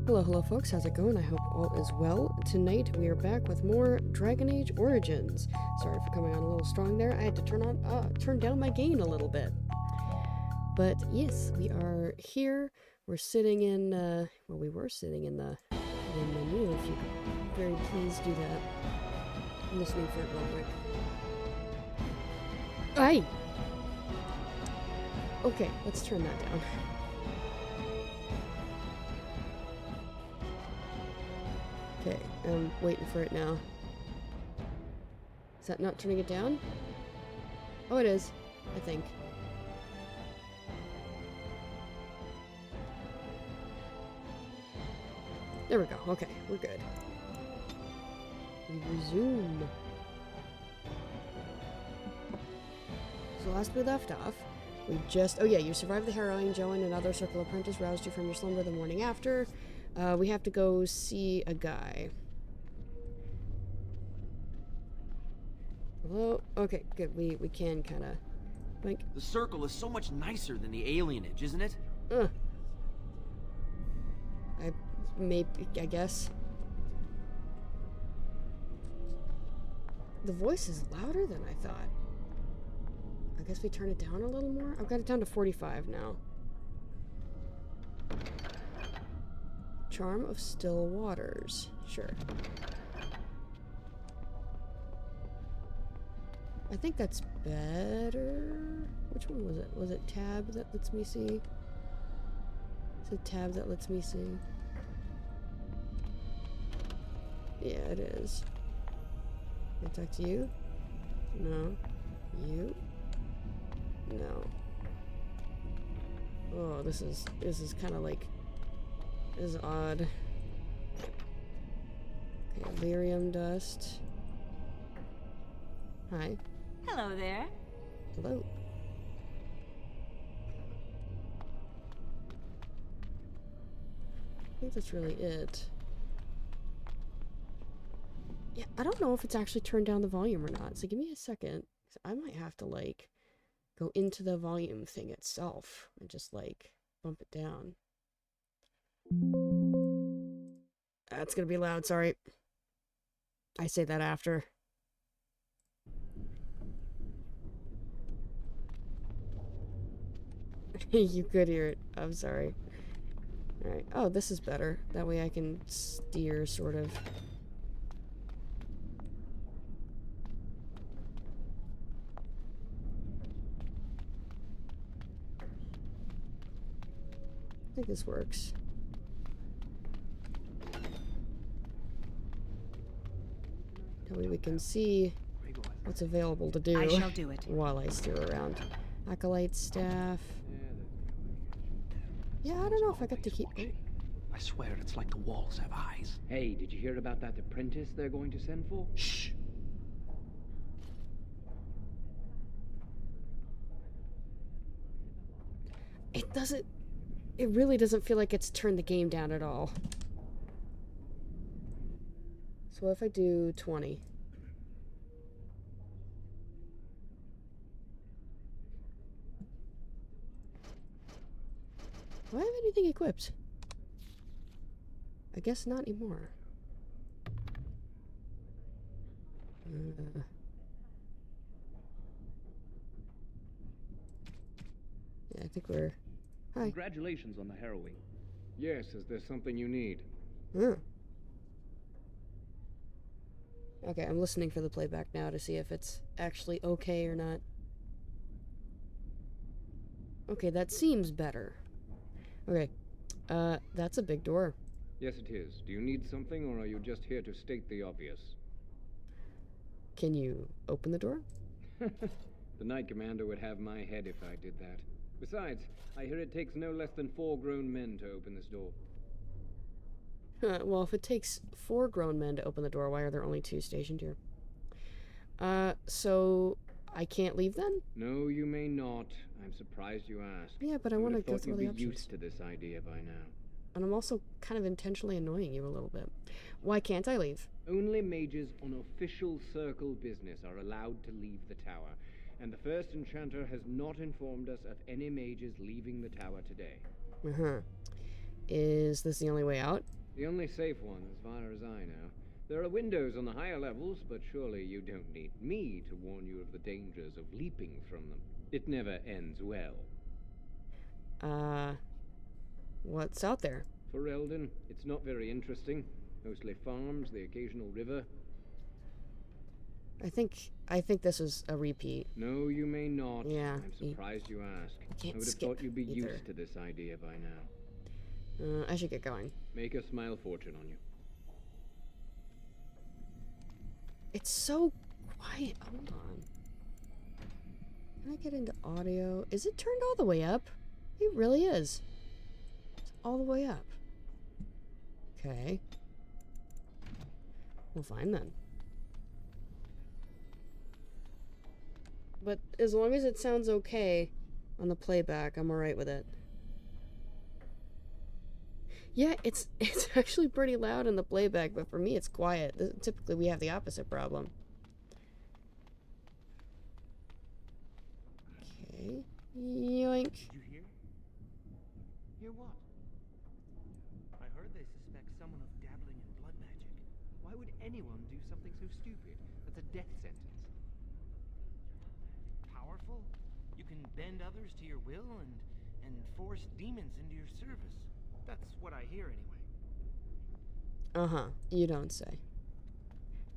Hello, hello folks, how's it going? I hope all is well. Tonight we are back with more Dragon Age Origins. Sorry for coming on a little strong there. I had to turn down my gain a little bit. But yes, we are here. We're sitting in, well, we were sitting in the menu. If you could very please do that. I'm listening for it real quick. Aye! Okay, let's turn that down. Okay, I'm waiting for it now. Is that not turning it down? Oh, it is, I think. There we go. Okay, we're good. We resume. So last we left off, we just... Oh yeah, you survived the harrowing. Joe and another Circle apprentice roused you from your slumber the morning after. We have to go see a guy. Hello? Okay, good. We can kind of... Like... The Circle is so much nicer than the alienage, isn't it? I guess. The voice is louder than I thought. I guess we turn it down a little more? I've got it down to 45 now. Charm of Still Waters. Sure. I think that's better. Which one was it? Was it tab that lets me see? Is it tab that lets me see? Yeah, it is. Can I talk to you? No. You? No. Oh, this is kind of like... This is odd. Okay, lyrium dust. Hi. Hello there. Hello. I think that's really it. Yeah, I don't know if it's actually turned down the volume or not, so give me a second. I might have to, like, go into the volume thing itself and just, like, bump it down. That's gonna be loud, sorry. I say that after. You could hear it. I'm sorry. Alright. Oh, this is better. That way I can steer, sort of. I think this works. That way we can see what's available to do. I shall do it. While I steer around. Acolyte staff. Yeah, I don't know if I got to keep... Oh. I swear it's like the walls have eyes. Hey, did you hear about that apprentice they're going to send for? Shh! It doesn't... It really doesn't feel like it's turned the game down at all. So what if I do 20? Do I have anything equipped? I guess not anymore. Yeah, I think we're... Hi. Congratulations on the harrowing. Yes, is there something you need? Okay, I'm listening for the playback now to see if it's actually okay or not. Okay, that seems better. Okay, that's a big door. Yes, it is. Do you need something, or are you just here to state the obvious? Can you open the door? The Knight Commander would have my head if I did that. Besides, I hear it takes no less than 4 grown men to open this door. Well, if it takes 4 grown men to open the door, why are there only 2 stationed here? So I can't leave then? No, you may not. I'm surprised you asked. Yeah, but I want to go thought through you'd the be options. used to this idea by now. And I'm also kind of intentionally annoying you a little bit. Why can't I leave? Only mages on official Circle business are allowed to leave the tower, and the first enchanter has not informed us of any mages leaving the tower today. Is this the only way out? The only safe one, as far as I know. There are windows on the higher levels, but surely you don't need me to warn you of the dangers of leaping from them. It never ends well. What's out there? For Eldon, it's not very interesting. Mostly farms, the occasional river. I think this is a repeat. No, you may not. Yeah. I'm surprised you ask. Can't I would have skip thought you'd be either. used to this idea by now. I should get going. Make a smile fortune on you. It's so quiet. Hold on. Can I get into audio? Is it turned all the way up? It really is. It's all the way up. Okay. Well, fine then. But as long as it sounds okay on the playback, I'm alright with it. Yeah, it's actually pretty loud in the playback, but for me it's quiet. Typically we have the opposite problem. Okay. Yoink. Did you hear? Hear what? I heard they suspect someone of dabbling in blood magic. Why would anyone do something so stupid? That's a death sentence. Powerful? You can bend others to your will and force demons into your service. That's what I hear anyway. Uh-huh. You don't say.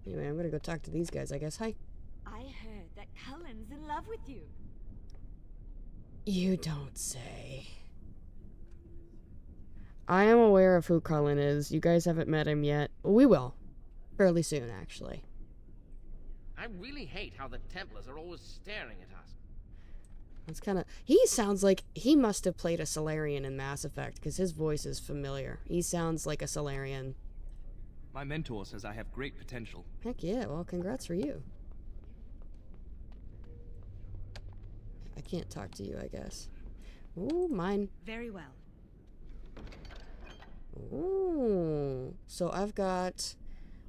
Anyway, I'm gonna go talk to these guys, I guess. Hi. I heard that Cullen's in love with you. You don't say. I am aware of who Cullen is. You guys haven't met him yet. We will. Fairly soon, actually. I really hate how the Templars are always staring at us. That's kind of... He sounds like... He must have played a Solarian in Mass Effect, because his voice is familiar. He sounds like a Solarian. My mentor says I have great potential. Heck yeah, well, congrats for you. I can't talk to you, I guess. Ooh, mine. Very well. Ooh. So I've got...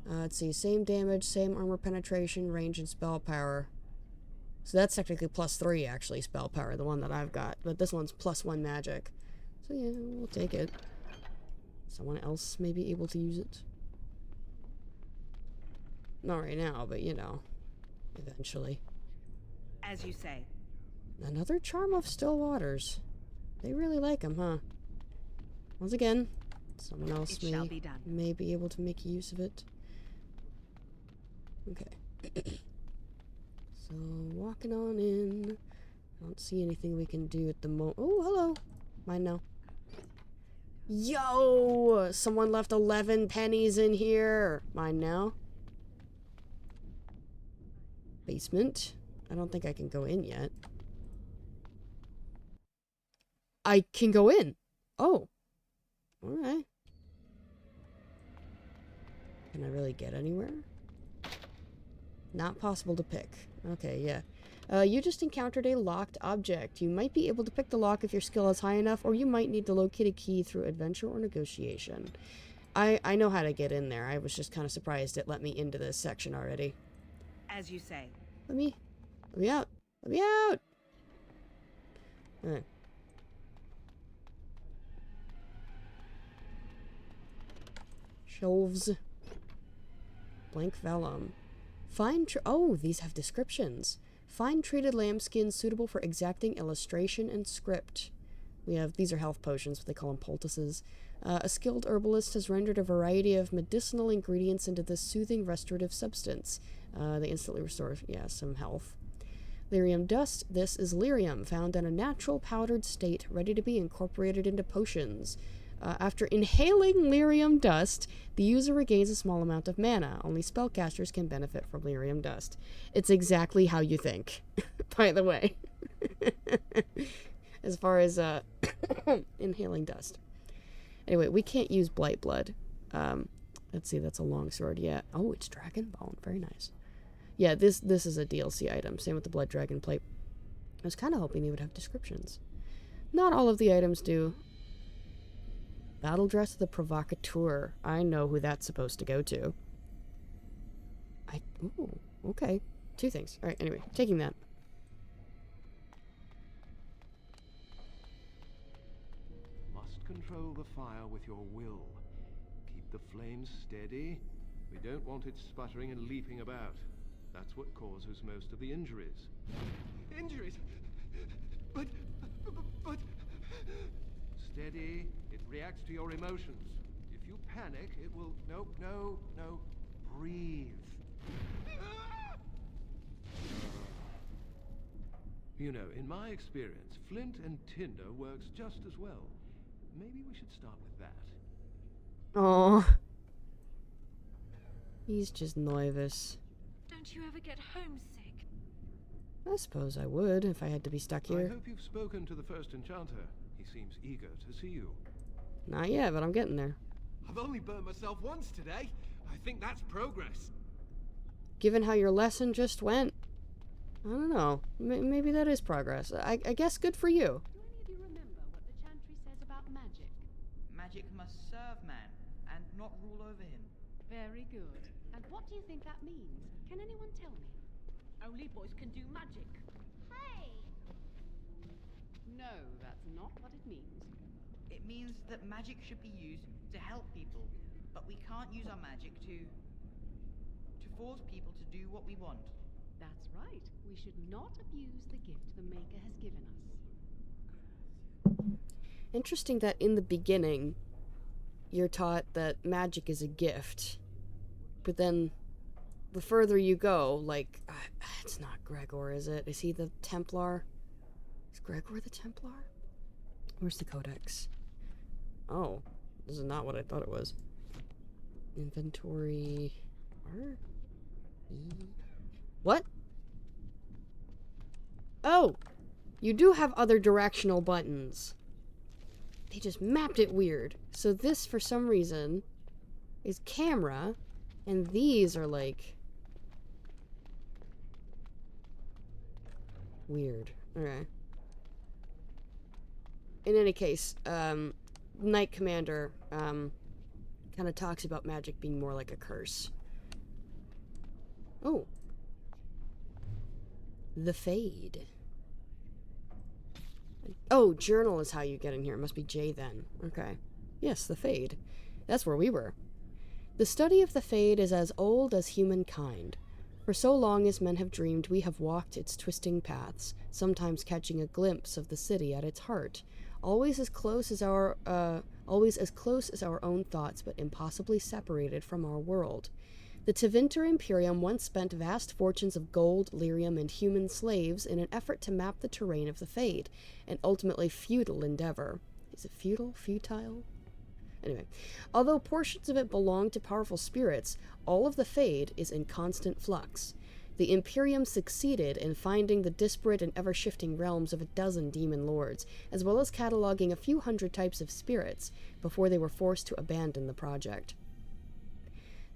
let's see, same damage, same armor penetration, range, and spell power. So that's technically +3, actually, spell power, the one that I've got. But this one's +1 magic. So yeah, we'll take it. Someone else may be able to use it. Not right now, but you know, eventually. As you say. Another charm of still waters. They really like him, huh? Once again, someone else It shall be done. may be able to make use of it. Okay. So, walking on in. I don't see anything we can do at the moment. Oh, hello. Mine now. Yo! Someone left 11 pennies in here. Mine now. Basement. I don't think I can go in yet. I can go in. Oh. Alright. Can I really get anywhere? Not possible to pick. Okay, yeah. You just encountered a locked object. You might be able to pick the lock if your skill is high enough, or you might need to locate a key through adventure or negotiation. I know how to get in there. I was just kind of surprised it let me into this section already. As you say. Let me out. Let me out! Alright. Shelves. Blank vellum. Oh, these have descriptions. Fine treated lambskin suitable for exacting illustration and script. These are health potions, what they call them poultices. A skilled herbalist has rendered a variety of medicinal ingredients into this soothing restorative substance. They instantly restore, some health. Lyrium dust. This is lyrium, found in a natural powdered state, ready to be incorporated into potions. After inhaling lyrium dust, the user regains a small amount of mana. Only spellcasters can benefit from lyrium dust. It's exactly how you think, by the way. As far as inhaling dust. Anyway, we can't use blight blood. Let's see, that's a longsword. Yeah. Oh, it's dragon bone. Very nice. Yeah, this is a DLC item. Same with the blood dragon plate. I was kind of hoping they would have descriptions. Not all of the items do. Battle dress of the provocateur. I know who that's supposed to go to. Ooh, okay. Two things. Alright, anyway, taking that. Must control the fire with your will. Keep the flames steady. We don't want it sputtering and leaping about. That's what causes most of the injuries. Injuries? But... Steady. It reacts to your emotions. If you panic, it will... No. Breathe. You know, in my experience, flint and tinder works just as well. Maybe we should start with that. Oh, he's just nervous. Don't you ever get homesick? I suppose I would if I had to be stuck I here. hope you've spoken to the first enchanter. He seems eager to see you. Not yet, but I'm getting there. I've only burnt myself once today. I think that's progress. Given how your lesson just went, I don't know. Maybe that is progress. I guess good for you. Do any of you remember what the chantry says about magic? Magic must serve man, and not rule over him. Very good. And what do you think that means? Can anyone tell me? Only boys can do magic. Hey! No, that's not what it means. It means that magic should be used to help people, but we can't use our magic to force people to do what we want. That's right. We should not abuse the gift the Maker has given us. Interesting that in the beginning, you're taught that magic is a gift. But then, the further you go, like, it's not Gregor, is it? Is he the Templar? Is Gregor the Templar? Where's the Codex? Oh, this is not what I thought it was. Inventory... R? E? What? Oh! You do have other directional buttons. They just mapped it weird. So this, for some reason, is camera, and these are, like... weird. Okay. In any case, Knight Commander, kind of talks about magic being more like a curse. Oh. The Fade. Oh, journal is how you get in here. It must be J then. Okay. Yes, the Fade. That's where we were. The study of the Fade is as old as humankind. For so long as men have dreamed, we have walked its twisting paths, sometimes catching a glimpse of the city at its heart, always as close as our own thoughts, but impossibly separated from our world. The Tevinter Imperium once spent vast fortunes of gold, lyrium, and human slaves in an effort to map the terrain of the Fade, an ultimately futile endeavor. Is it futile? Futile? Anyway, although portions of it belong to powerful spirits, all of the Fade is in constant flux. The Imperium succeeded in finding the disparate and ever-shifting realms of a dozen demon lords, as well as cataloging a few hundred types of spirits, before they were forced to abandon the project.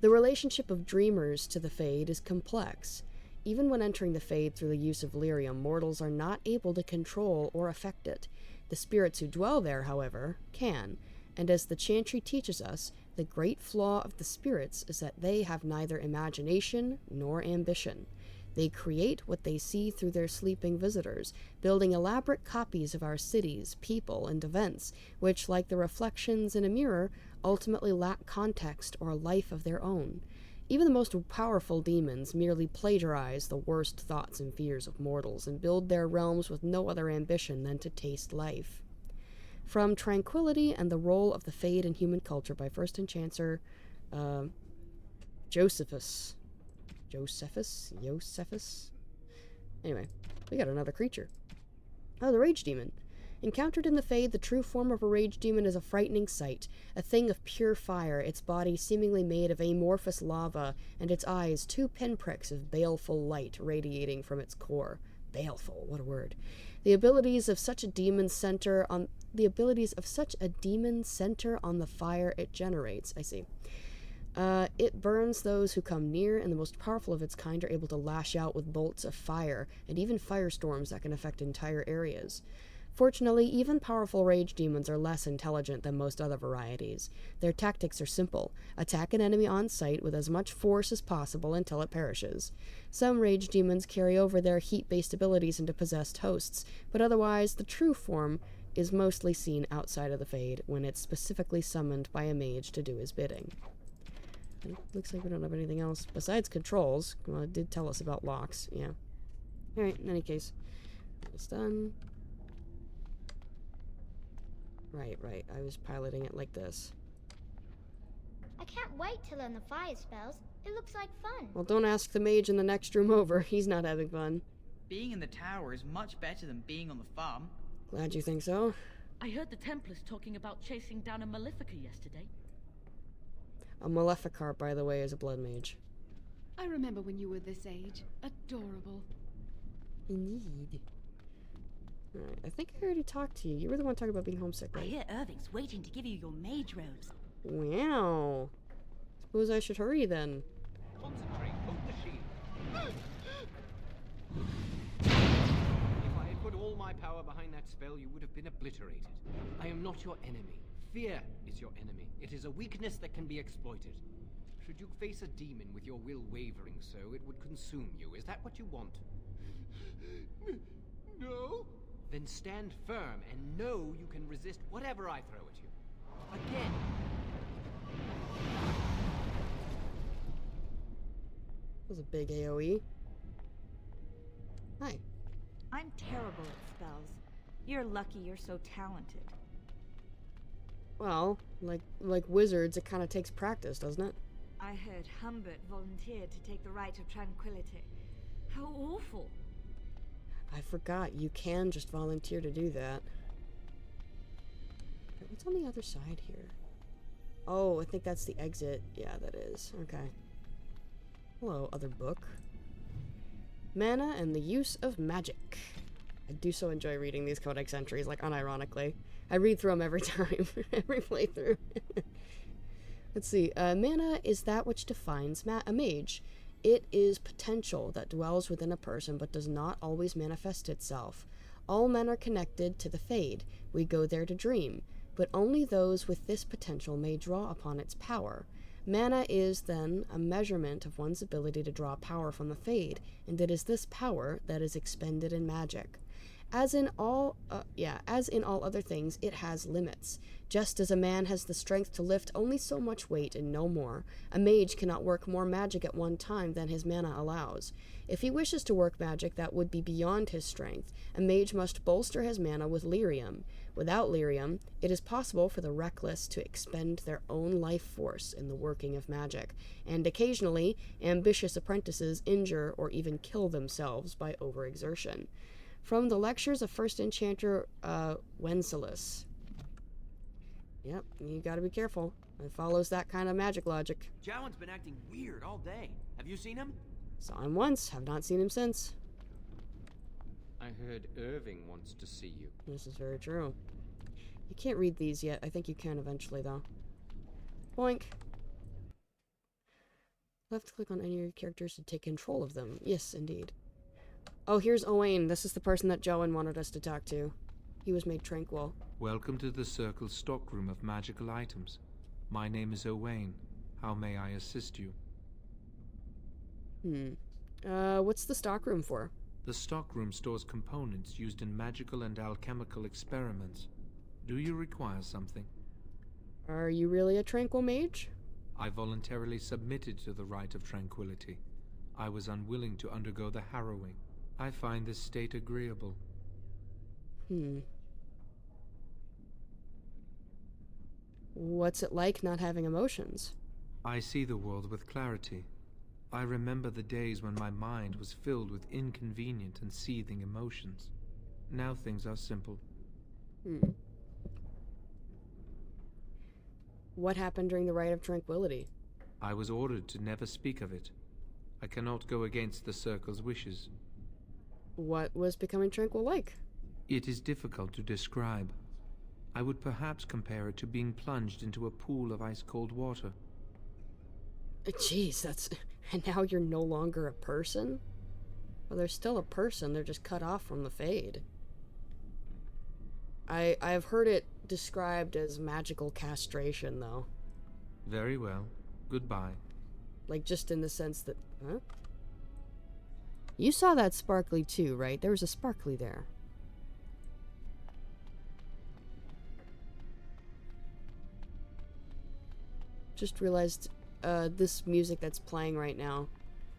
The relationship of dreamers to the Fade is complex. Even when entering the Fade through the use of lyrium, mortals are not able to control or affect it. The spirits who dwell there, however, can, and as the Chantry teaches us, the great flaw of the spirits is that they have neither imagination nor ambition. They create what they see through their sleeping visitors, building elaborate copies of our cities, people, and events, which, like the reflections in a mirror, ultimately lack context or life of their own. Even the most powerful demons merely plagiarize the worst thoughts and fears of mortals and build their realms with no other ambition than to taste life. From Tranquility and the Role of the Fade in Human Culture by First Enchanter Josephus. Anyway, we got another creature. Oh, the Rage Demon. Encountered in the Fade, the true form of a Rage Demon is a frightening sight, a thing of pure fire, its body seemingly made of amorphous lava, and its eyes 2 pinpricks of baleful light radiating from its core. Baleful, what a word. The abilities of such a demon center on the fire it generates. I see. It burns those who come near, and the most powerful of its kind are able to lash out with bolts of fire, and even firestorms that can affect entire areas. Fortunately, even powerful rage demons are less intelligent than most other varieties. Their tactics are simple. Attack an enemy on sight with as much force as possible until it perishes. Some rage demons carry over their heat-based abilities into possessed hosts, but otherwise the true form is mostly seen outside of the Fade when it's specifically summoned by a mage to do his bidding. And it looks like we don't have anything else besides controls. Well, it did tell us about locks, yeah. Alright, in any case, it's done. Right, I was piloting it like this. I can't wait to learn the fire spells. It looks like fun. Well, don't ask the mage in the next room over. He's not having fun. Being in the tower is much better than being on the farm. Glad you think so. I heard the Templars talking about chasing down a Malefica yesterday. A Maleficar, by the way, is a blood mage. I remember when you were this age. Adorable. Indeed. Alright, I think I already talked to you. You were the one talking about being homesick, I right? hear Irving's waiting to give you your mage robes. Wow. Suppose I should hurry then. Concentrate, hold the shield. If I had put all my power behind that spell, you would have been obliterated. I am not your enemy. Fear is your enemy. It is a weakness that can be exploited. Should you face a demon with your will wavering so, it would consume you. Is that what you want? No? Then stand firm and know you can resist whatever I throw at you. Again. That was a big AoE. Hi. I'm terrible at spells. You're lucky you're so talented. Well, like wizards, it kind of takes practice, doesn't it? I heard Humbert volunteered to take the Rite of Tranquility. How awful. I forgot, you can just volunteer to do that. What's on the other side here? Oh, I think that's the exit. Yeah, that is. Okay. Hello, other book. Mana and the Use of Magic. I do so enjoy reading these codex entries, like, unironically. I read through them every time, every playthrough. Let's see. Mana is that which defines a mage. It is potential that dwells within a person but does not always manifest itself. All men are connected to the Fade. We go there to dream, but only those with this potential may draw upon its power. Mana is, then, a measurement of one's ability to draw power from the Fade, and it is this power that is expended in magic. As in all other things, it has limits. Just as a man has the strength to lift only so much weight and no more, a mage cannot work more magic at one time than his mana allows. If he wishes to work magic that would be beyond his strength, a mage must bolster his mana with lyrium. Without lyrium, it is possible for the reckless to expend their own life force in the working of magic, and occasionally, ambitious apprentices injure or even kill themselves by overexertion. From the lectures of First Enchanter Wenceslas. Yep, you gotta be careful. It follows that kind of magic logic. Jowan's been acting weird all day. Have you seen him? Saw him once, have not seen him since. I heard Irving wants to see you. This is very true. You can't read these yet. I think you can eventually, though. Boink. Left click on any of your characters to take control of them. Yes, indeed. Oh, here's Owain. This is the person that Jowan wanted us to talk to. He was made tranquil. Welcome to the Circle's stockroom of magical items. My name is Owain. How may I assist you? What's the stockroom for? The stockroom stores components used in magical and alchemical experiments. Do you require something? Are you really a tranquil mage? I voluntarily submitted to the Rite of Tranquility. I was unwilling to undergo the harrowing. I find this state agreeable. What's it like not having emotions? I see the world with clarity. I remember the days when my mind was filled with inconvenient and seething emotions. Now things are simple. What happened during the Rite of Tranquility? I was ordered to never speak of it. I cannot go against the Circle's wishes. What was becoming tranquil like? It is difficult to describe. I would perhaps compare it to being plunged into a pool of ice-cold water. Jeez, that's... And now you're no longer a person? Well, they're still a person, they're just cut off from the Fade. I've heard it described as magical castration, though. Very well. Goodbye. Like, just in the sense that... Huh? You saw that sparkly too, right? There was a sparkly there. Just realized this music that's playing right now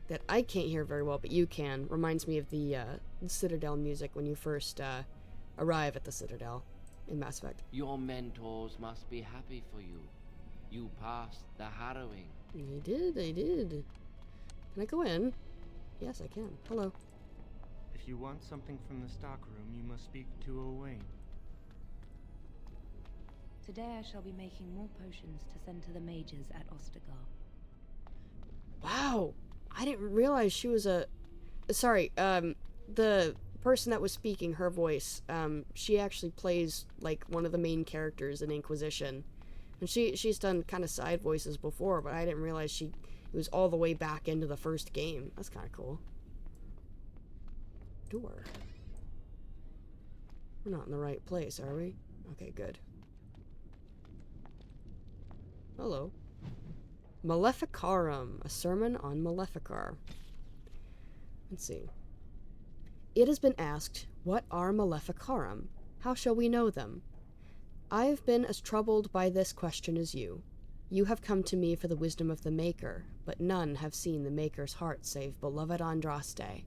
that I can't hear very well, but you can, reminds me of the Citadel music when you first arrive at the Citadel in Mass Effect. Your mentors must be happy for you. You passed the harrowing. I did. Can I go in? Yes, I can. Hello. If you want something from the stockroom, you must speak to Owain. Today I shall be making more potions to send to the mages at Ostagar. Wow! I didn't realize she was a... Sorry, the person that was speaking, her voice, she actually plays, like, one of the main characters in Inquisition. And she's done kind of side voices before, but I didn't realize it was all the way back into the first game. That's kind of cool. Door. We're not in the right place, are we? Okay, good. Hello. Maleficarum, a sermon on Maleficar. Let's see. It has been asked, what are Maleficarum? How shall we know them? I have been as troubled by this question as you. You have come to me for the wisdom of the Maker, but none have seen the Maker's heart save beloved Andraste.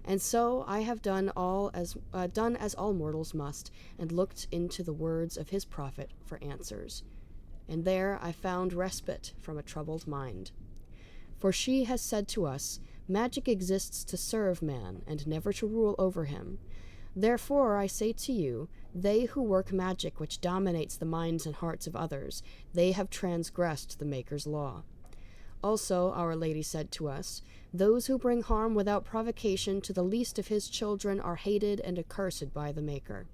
And so I have done as all mortals must, and looked into the words of his prophet for answers. And there I found respite from a troubled mind. For she has said to us, magic exists to serve man, and never to rule over him. Therefore I say to you, they who work magic which dominates the minds and hearts of others, they have transgressed the Maker's law. Also, Our Lady said to us, those who bring harm without provocation to the least of his children are hated and accursed by the Maker.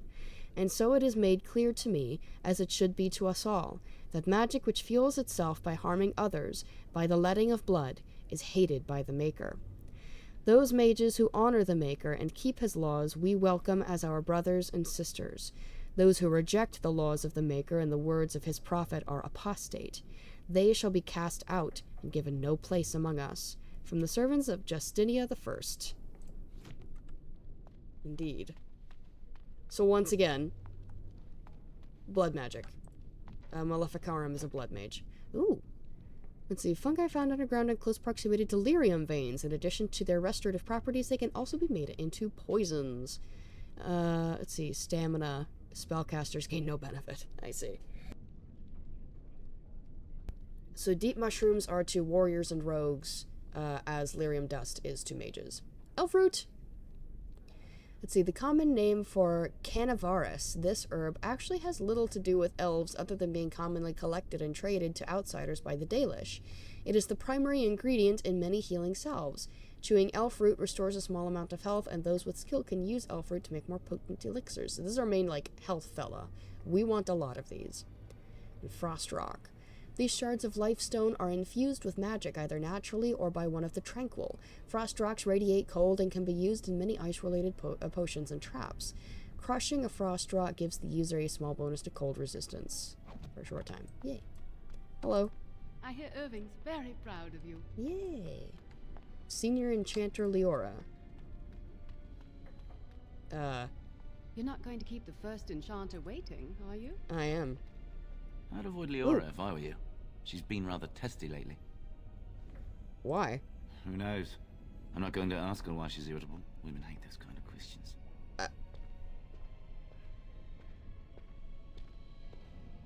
And so it is made clear to me, as it should be to us all, that magic which fuels itself by harming others, by the letting of blood, is hated by the Maker. Those mages who honor the Maker and keep his laws we welcome as our brothers and sisters. Those who reject the laws of the Maker and the words of his prophet are apostate. They shall be cast out and given no place among us. From the servants of Justinia I. Indeed. So once again, blood magic. Maleficarum is a blood mage. Ooh. Let's see. Fungi found underground in close proximity to lyrium veins. In addition to their restorative properties, they can also be made into poisons. Let's see. Stamina. Spellcasters gain no benefit. I see. So deep mushrooms are to warriors and rogues, as lyrium dust is to mages. Elfroot! Let's see, the common name for Cannavaris, this herb, actually has little to do with elves other than being commonly collected and traded to outsiders by the Dalish. It is the primary ingredient in many healing salves. Chewing elf root restores a small amount of health, and those with skill can use elf root to make more potent elixirs. So this is our main, health fella. We want a lot of these. And Frost Rock. These shards of lifestone are infused with magic, either naturally or by one of the tranquil. Frost rocks radiate cold and can be used in many ice-related potions and traps. Crushing a frost rock gives the user a small bonus to cold resistance for a short time. Yay. Hello. I hear Irving's very proud of you. Yay. Senior Enchanter Leora. You're not going to keep the first enchanter waiting, are you? I am. I'd avoid Leora if I were you. She's been rather testy lately. Why? Who knows? I'm not going to ask her why she's irritable. Women hate those kind of questions.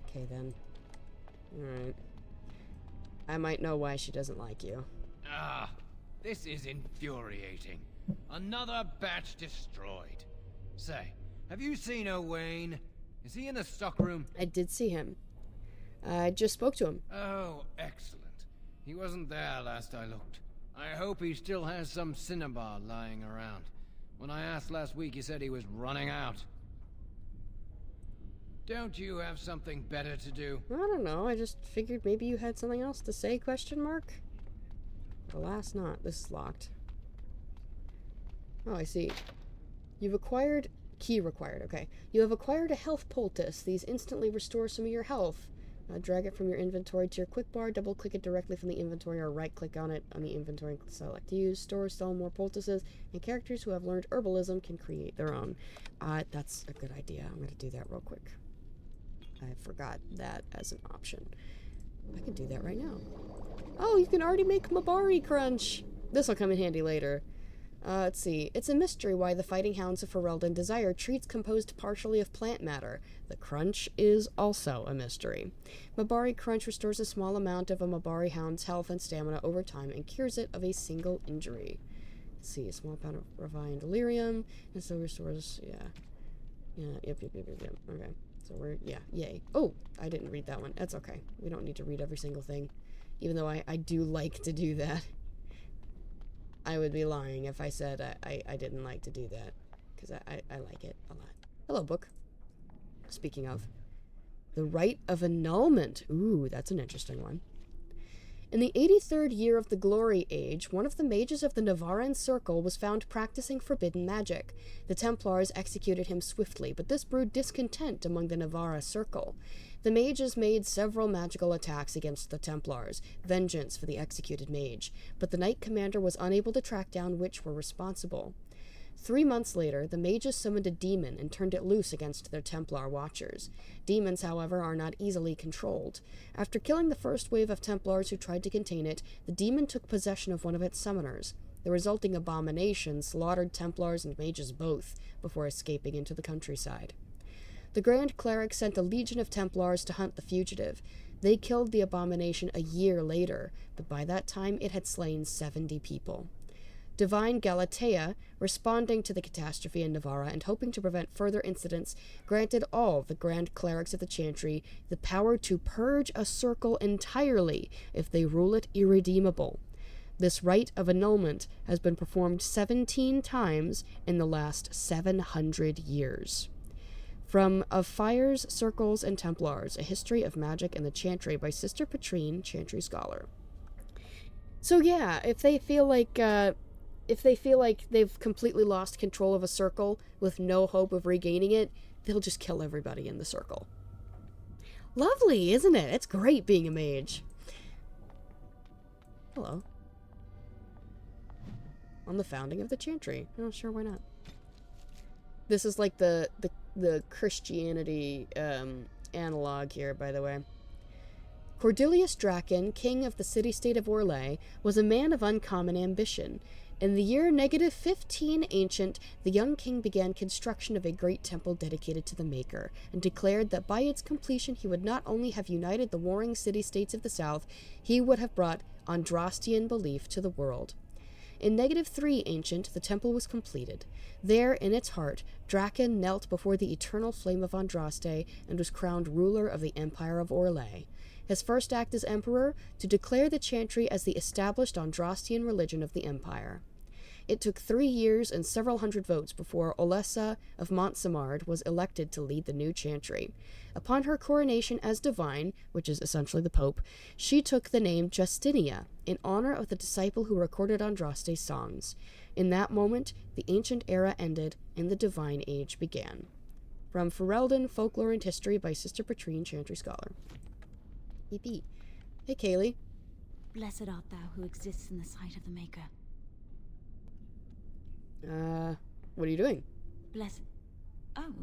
Okay then. Alright. I might know why she doesn't like you. Ah, this is infuriating. Another batch destroyed. Say, have you seen Owain? Is he in the stockroom? I did see him. I just spoke to him. Oh, excellent. He wasn't there last I looked. I hope he still has some cinnabar lying around. When I asked last week, he said he was running out. Don't you have something better to do? I don't know. I just figured maybe you had something else to say, question mark? Alas not. This is locked. Oh, I see. You've acquired... Key required, okay. You have acquired a health poultice. These instantly restore some of your health. Drag it from your inventory to your quick bar, double click it directly from the inventory, or right click on it on the inventory and select use, store, sell more poultices, and characters who have learned herbalism can create their own. That's a good idea. I'm going to do that real quick. I forgot that as an option. I could do that right now. Oh, you can already make Mabari Crunch! This'll come in handy later. Let's see. It's a mystery why the Fighting Hounds of Ferelden desire treats composed partially of plant matter. The crunch is also a mystery. Mabari Crunch restores a small amount of a Mabari Hound's health and stamina over time and cures it of a single injury. Let's see. A small amount of refined delirium. And so restores, yep. Okay. So yay. Oh, I didn't read that one. That's okay. We don't need to read every single thing. Even though I do like to do that. I would be lying if I said I didn't like to do that. Because I like it a lot. Hello, book. Speaking of. The Rite of Annulment. Ooh, that's an interesting one. In the 83rd year of the Glory Age, one of the mages of the Navaran Circle was found practicing forbidden magic. The Templars executed him swiftly, but this brewed discontent among the Navara Circle. The mages made several magical attacks against the Templars, vengeance for the executed mage, but the Knight Commander was unable to track down which were responsible. 3 months later, the mages summoned a demon and turned it loose against their Templar watchers. Demons, however, are not easily controlled. After killing the first wave of Templars who tried to contain it, the demon took possession of one of its summoners. The resulting abomination slaughtered Templars and mages both, before escaping into the countryside. The Grand Cleric sent a legion of Templars to hunt the fugitive. They killed the abomination a year later, but by that time it had slain 70 people. Divine Galatea, responding to the catastrophe in Navarra and hoping to prevent further incidents, granted all the Grand Clerics of the Chantry the power to purge a circle entirely if they rule it irredeemable. This rite of annulment has been performed 17 times in the last 700 years. From Of Fires, Circles, and Templars, A History of Magic and the Chantry by Sister Patrine, Chantry Scholar. So yeah, if they feel like they've completely lost control of a circle with no hope of regaining it, they'll just kill everybody in the circle. Lovely, isn't it? It's great being a mage. Hello. On the founding of the Chantry. Oh, sure, why not? This is like the Christianity analog here, by the way. Cordelius Draken, king of the city-state of Orlais, was a man of uncommon ambition. In the year -15 ancient, the young king began construction of a great temple dedicated to the Maker, and declared that by its completion he would not only have united the warring city-states of the south, he would have brought Andrastian belief to the world. In -3 ancient, the temple was completed. There, in its heart, Draken knelt before the eternal flame of Andraste and was crowned ruler of the Empire of Orlais. His first act as emperor, to declare the Chantry as the established Andrastian religion of the empire. It took 3 years and several hundred votes before Olessa of Montsemard was elected to lead the new Chantry. Upon her coronation as divine, which is essentially the Pope, she took the name Justinia, in honor of the disciple who recorded Andraste's songs. In that moment, the ancient era ended and the divine age began. From Ferelden, Folklore and History by Sister Patrine, Chantry Scholar. Hey, Kaylee. Blessed art thou who exists in the sight of the Maker. What are you doing? Blessed... Oh,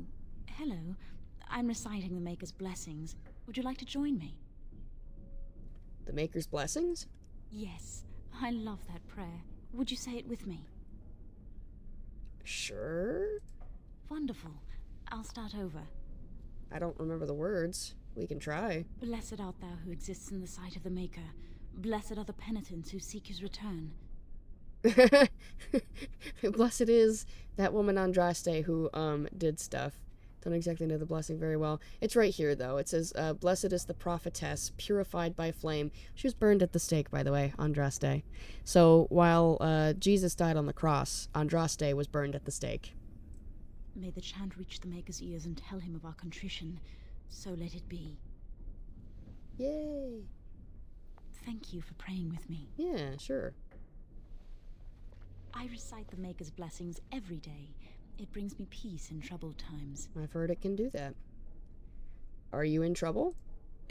hello. I'm reciting the Maker's blessings. Would you like to join me? The Maker's blessings? Yes, I love that prayer. Would you say it with me? Sure. Wonderful. I'll start over. I don't remember the words. We can try. Blessed art thou who exists in the sight of the Maker. Blessed are the penitents who seek his return. Blessed is that woman Andraste who did stuff. Don't exactly know the blessing very well. It's right here though. It says, blessed is the prophetess purified by flame. She was burned at the stake, by the way, Andraste. So while Jesus died on the cross, Andraste was burned at the stake. May the chant reach the Maker's ears and tell him of our contrition. So let it be. Yay. Thank you for praying with me. Yeah, sure. I recite the Maker's blessings every day. It brings me peace in troubled times. I've heard it can do that. Are you in trouble?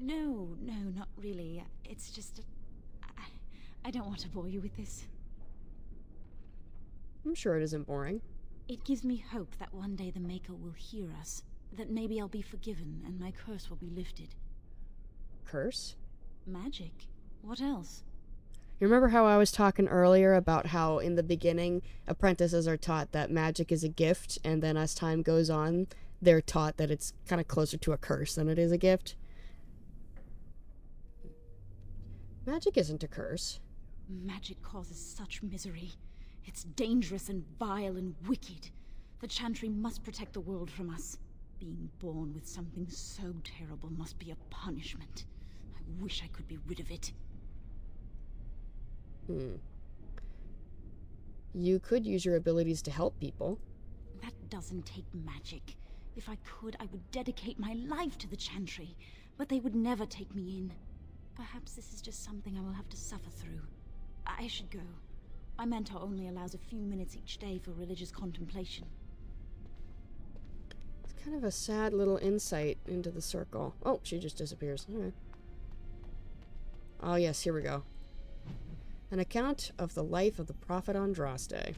No, not really. It's just... I don't want to bore you with this. I'm sure it isn't boring. It gives me hope that one day the Maker will hear us. That maybe I'll be forgiven and my curse will be lifted. Curse? Magic? What else? You remember how I was talking earlier about how in the beginning apprentices are taught that magic is a gift, and then as time goes on, they're taught that it's kind of closer to a curse than it is a gift? Magic isn't a curse. Magic causes such misery. It's dangerous and vile and wicked. The Chantry must protect the world from us. Being born with something so terrible must be a punishment. I wish I could be rid of it. You could use your abilities to help people. That doesn't take magic. If I could, I would dedicate my life to the Chantry, but they would never take me in. Perhaps this is just something I will have to suffer through. I should go. My mentor only allows a few minutes each day for religious contemplation. It's kind of a sad little insight into the circle. Oh, she just disappears. Alright. Oh yes, here we go. An account of the life of the prophet Andraste.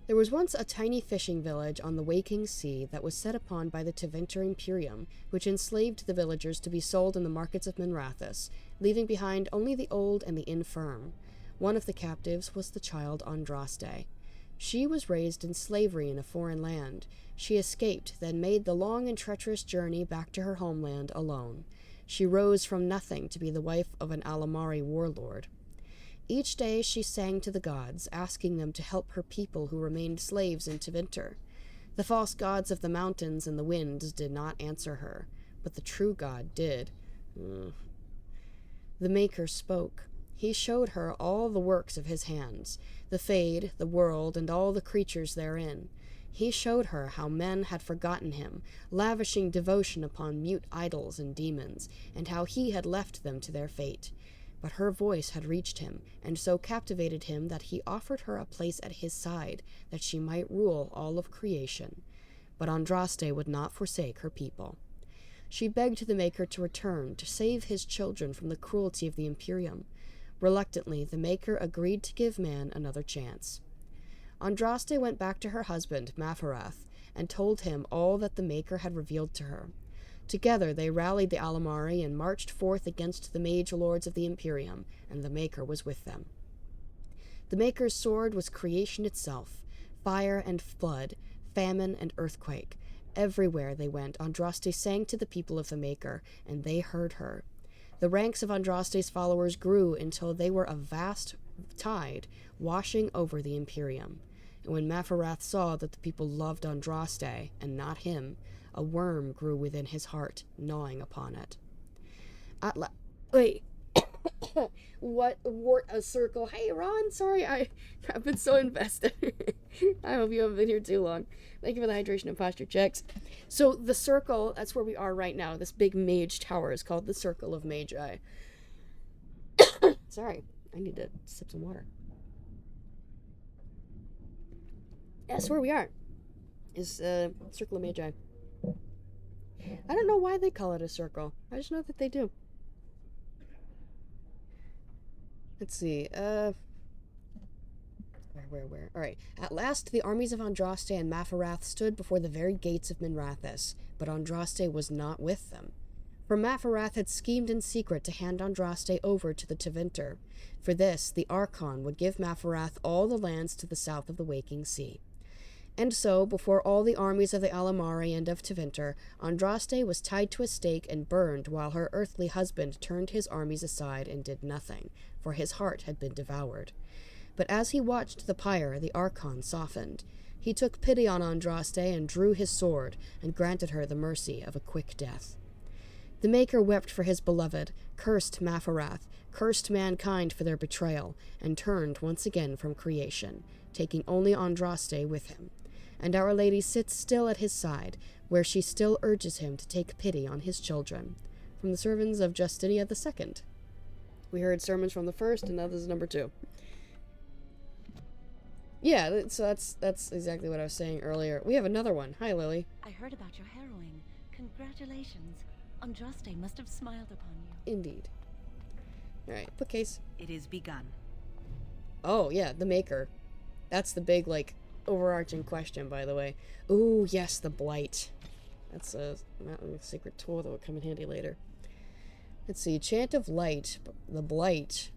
There was once a tiny fishing village on the waking sea that was set upon by the Tevinter Imperium, which enslaved the villagers to be sold in the markets of Minrathous, leaving behind only the old and the infirm. One of the captives was the child Andraste. She was raised in slavery in a foreign land. She escaped, then made the long and treacherous journey back to her homeland alone. She rose from nothing to be the wife of an Alamari warlord. Each day she sang to the gods, asking them to help her people who remained slaves in Tevinter. The false gods of the mountains and the winds did not answer her, but the true god did. The Maker spoke. He showed her all the works of his hands, the Fade, the world, and all the creatures therein. He showed her how men had forgotten him, lavishing devotion upon mute idols and demons, and how he had left them to their fate. But her voice had reached him, and so captivated him that he offered her a place at his side, that she might rule all of creation. But Andraste would not forsake her people. She begged the Maker to return, to save his children from the cruelty of the Imperium. Reluctantly, the Maker agreed to give man another chance. Andraste went back to her husband, Mafarath, and told him all that the Maker had revealed to her. Together they rallied the Alamari and marched forth against the mage lords of the Imperium, and the Maker was with them. The Maker's sword was creation itself, fire and flood, famine and earthquake. Everywhere they went, Andraste sang to the people of the Maker, and they heard her. The ranks of Andraste's followers grew until they were a vast tide washing over the Imperium. And when Mafarath saw that the people loved Andraste, and not him, a worm grew within his heart, gnawing upon it. Wait. What? Wart a circle? Hey, Ron, sorry, I've been so invested. I hope you haven't been here too long. Thank you for the hydration and posture checks. So, the circle, that's where we are right now. This big mage tower is called the Circle of Magi. Sorry, I need to sip some water. That's where we are. Is Circle of Magi. I don't know why they call it a circle. I just know that they do. Let's see, Where? Alright. At last, the armies of Andraste and Mafarath stood before the very gates of Minrathous, but Andraste was not with them. For Mafarath had schemed in secret to hand Andraste over to the Tevinter. For this, the Archon would give Mafarath all the lands to the south of the Waking Sea. And so, before all the armies of the Alamari and of Tevinter, Andraste was tied to a stake and burned while her earthly husband turned his armies aside and did nothing, for his heart had been devoured. But as he watched the pyre, the Archon softened. He took pity on Andraste and drew his sword, and granted her the mercy of a quick death. The Maker wept for his beloved, cursed Mafarath, cursed mankind for their betrayal, and turned once again from creation, taking only Andraste with him. And Our Lady sits still at his side, where she still urges him to take pity on his children. From the sermons of Justinia II. We heard sermons from the first, and now this is number 2. Yeah, so that's exactly what I was saying earlier. We have another one. Hi, Lily. I heard about your harrowing. Congratulations. Andraste must have smiled upon you. Indeed. Alright, bookcase. It is begun. Oh, yeah, the Maker. That's the big, overarching question, by the way. Ooh, yes, the Blight. That's a secret tool that will come in handy later. Let's see. Chant of Light. The Blight.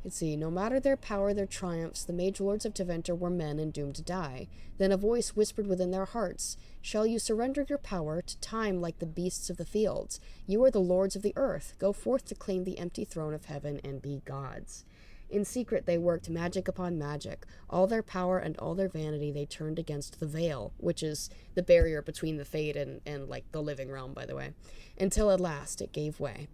Let's see. No matter their power, their triumphs, the mage lords of Tevinter were men and doomed to die. Then a voice whispered within their hearts, "Shall you surrender your power to time like the beasts of the fields? You are the lords of the earth. Go forth to claim the empty throne of heaven and be gods." In secret they worked magic upon magic. All their power and all their vanity they turned against the veil, which is the barrier between the Fade and like, the living realm, by the way, until at last it gave way.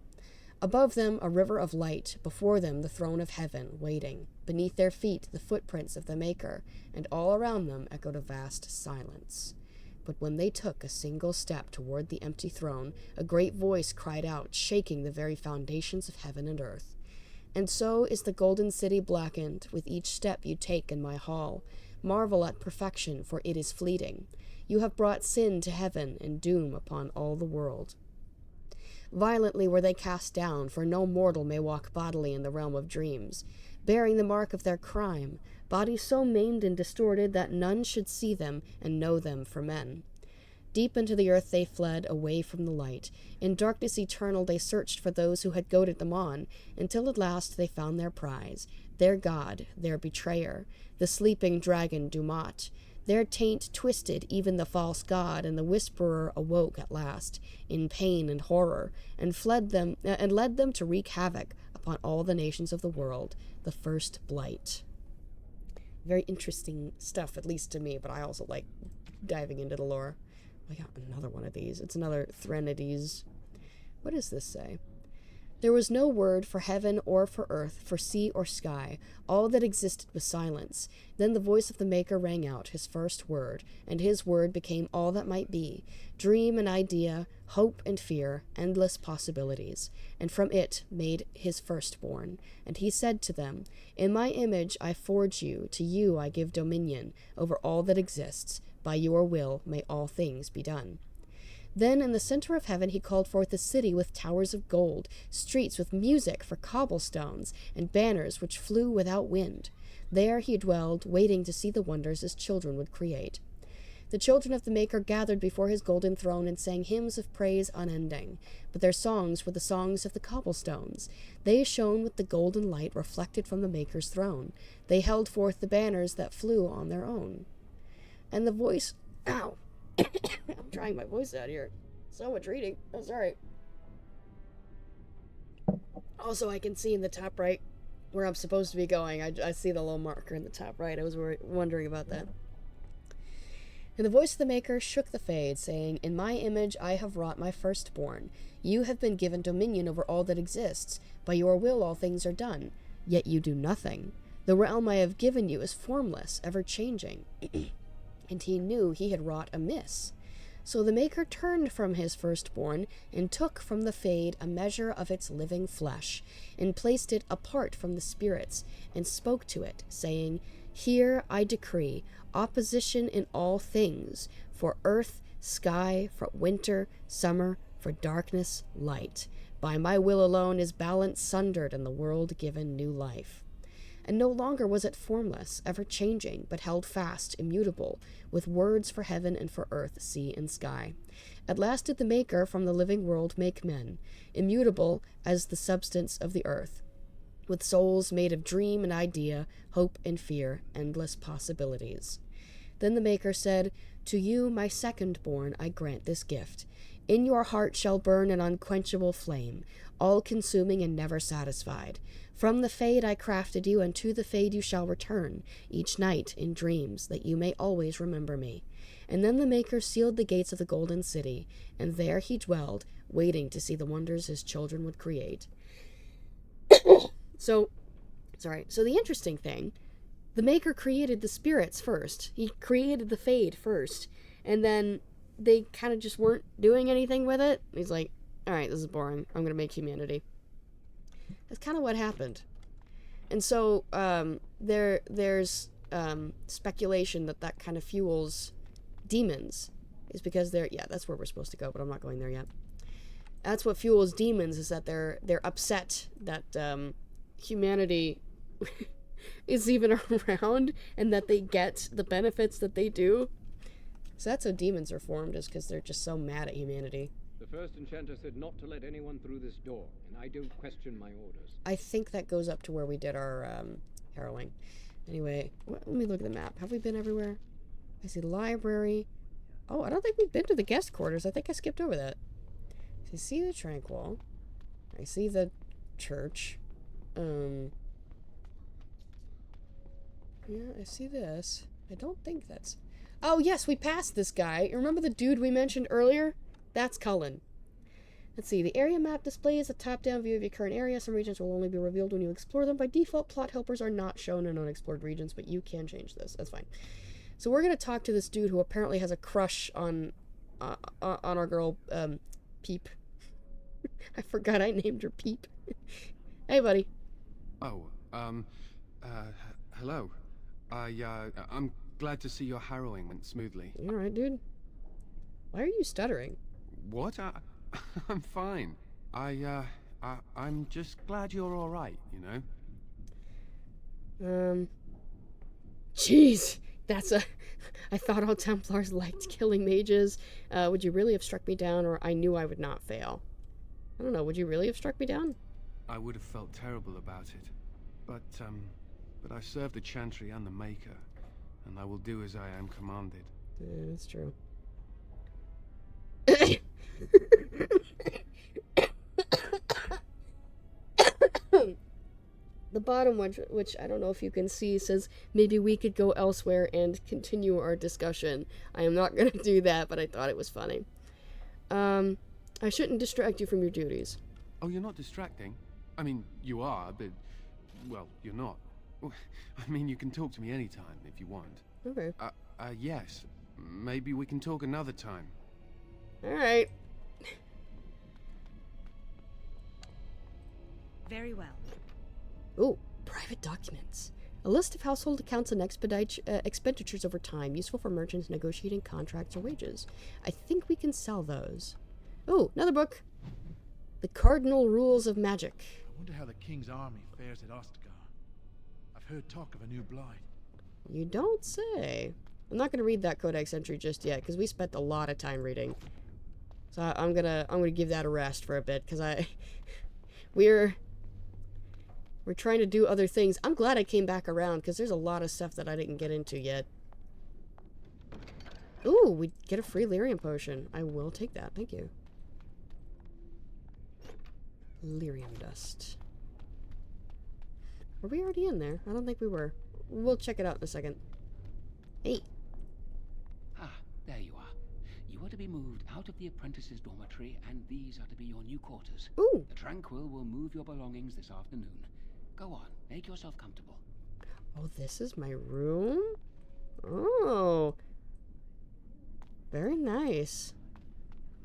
Above them, a river of light. Before them, the throne of heaven, waiting. Beneath their feet, the footprints of the Maker, and all around them echoed a vast silence. But when they took a single step toward the empty throne, a great voice cried out, shaking the very foundations of heaven and earth. "And so is the golden city blackened with each step you take in my hall. Marvel at perfection, for it is fleeting. You have brought sin to heaven and doom upon all the world." Violently were they cast down, for no mortal may walk bodily in the realm of dreams, bearing the mark of their crime, bodies so maimed and distorted that none should see them and know them for men. Deep into the earth they fled, away from the light. In darkness eternal they searched for those who had goaded them on, until at last they found their prize, their god, their betrayer, the sleeping dragon Dumat. Their taint twisted even the false god, and the whisperer awoke at last, in pain and horror, and led them to wreak havoc upon all the nations of the world, the first blight. Very interesting stuff, at least to me, but I also like diving into the lore. I got another one of these. It's another Threnodies. What does this say? There was no word for heaven or for earth, for sea or sky. All that existed was silence. Then the voice of the Maker rang out, his first word, and his word became all that might be. Dream and idea, hope and fear, endless possibilities. And from it made his firstborn. And he said to them, "In my image I forge you, to you I give dominion over all that exists. By your will may all things be done." Then in the center of heaven he called forth a city with towers of gold, streets with music for cobblestones, and banners which flew without wind. There he dwelled, waiting to see the wonders his children would create. The children of the Maker gathered before his golden throne and sang hymns of praise unending, but their songs were the songs of the cobblestones. They shone with the golden light reflected from the Maker's throne. They held forth the banners that flew on their own. And the voice... Ow! I'm trying my voice out here. So much reading. Oh, sorry. Also, I can see in the top right where I'm supposed to be going. I see the little marker in the top right. I was wondering about that. And the voice of the Maker shook the Fade, saying, "In my image I have wrought my firstborn. You have been given dominion over all that exists. By your will all things are done. Yet you do nothing. The realm I have given you is formless, ever-changing." And he knew he had wrought amiss. So the Maker turned from his firstborn, and took from the Fade a measure of its living flesh, and placed it apart from the spirits, and spoke to it, saying, "Here I decree opposition in all things, for earth, sky, for winter, summer, for darkness, light. By my will alone is balance sundered, and the world given new life." And no longer was it formless, ever-changing, but held fast, immutable, with words for heaven and for earth, sea, and sky. At last did the Maker from the living world make men, immutable as the substance of the earth, with souls made of dream and idea, hope and fear, endless possibilities. Then the Maker said, "To you, my second-born, I grant this gift. In your heart shall burn an unquenchable flame, all-consuming and never satisfied. From the Fade I crafted you, and to the Fade you shall return, each night in dreams, that you may always remember me." And then the Maker sealed the gates of the Golden City, and there he dwelled, waiting to see the wonders his children would create. So the interesting thing, the Maker created the spirits first. He created the Fade first, and then they kind of just weren't doing anything with it. He's like, "Alright, this is boring. I'm gonna make humanity." That's kind of what happened. And so there's speculation that kind of fuels demons, is because that's where we're supposed to go, but I'm not going there yet. That's what fuels demons, is that they're upset that humanity is even around, and that they get the benefits that they do. So that's how demons are formed, is because they're just so mad at humanity. The first enchanter said not to let anyone through this door, and I don't question my orders. I think that goes up to where we did our harrowing. Anyway, let me look at the map. Have we been everywhere? I see the library. Oh, I don't think we've been to the guest quarters. I think I skipped over that. So I see the Tranquil. I see the church. Yeah, I see this. I don't think that's... Oh, yes, we passed this guy. Remember the dude we mentioned earlier? That's Cullen. Let's see. The area map displays a top-down view of your current area. Some regions will only be revealed when you explore them. By default, plot helpers are not shown in unexplored regions, but you can change this. That's fine. So we're going to talk to this dude who apparently has a crush on our girl, Peep. I forgot I named her Peep. Hey, buddy. Oh, hello. I'm glad to see your harrowing went smoothly. You alright, dude? Why are you stuttering? What? I'm fine. I'm just glad you're alright, you know? Jeez! That's a... I thought all Templars liked killing mages. Would you really have struck me down, or I knew I would not fail? I don't know, would you really have struck me down? I would have felt terrible about it. But I serve the Chantry and the Maker, and I will do as I am commanded. Yeah, that's true. The bottom one, which I don't know if you can see, says maybe we could go elsewhere and continue our discussion. I am not going to do that, but I thought it was funny. I shouldn't distract you from your duties. Oh, you're not distracting? I mean, you are, but, well, you're not. I mean, you can talk to me anytime if you want. Okay. Yes. Maybe we can talk another time. Alright. Very well. Ooh, private documents. A list of household accounts and expenditures over time, useful for merchants negotiating contracts or wages. I think we can sell those. Ooh, another book. The Cardinal Rules of Magic. I wonder how the King's army fares at Ostagar. I've heard talk of a new blight. You don't say. I'm not gonna read that codex entry just yet, because we spent a lot of time reading. So I'm gonna give that a rest for a bit, because we're trying to do other things. I'm glad I came back around, because there's a lot of stuff that I didn't get into yet. Ooh, we get a free lyrium potion. I will take that, thank you. Lyrium dust. Were we already in there? I don't think we were. We'll check it out in a second. Hey. Ah, there you are. You are to be moved out of the apprentices' dormitory, and these are to be your new quarters. Ooh. The Tranquil will move your belongings this afternoon. Go on, make yourself comfortable. Oh, this is my room? Oh. Very nice.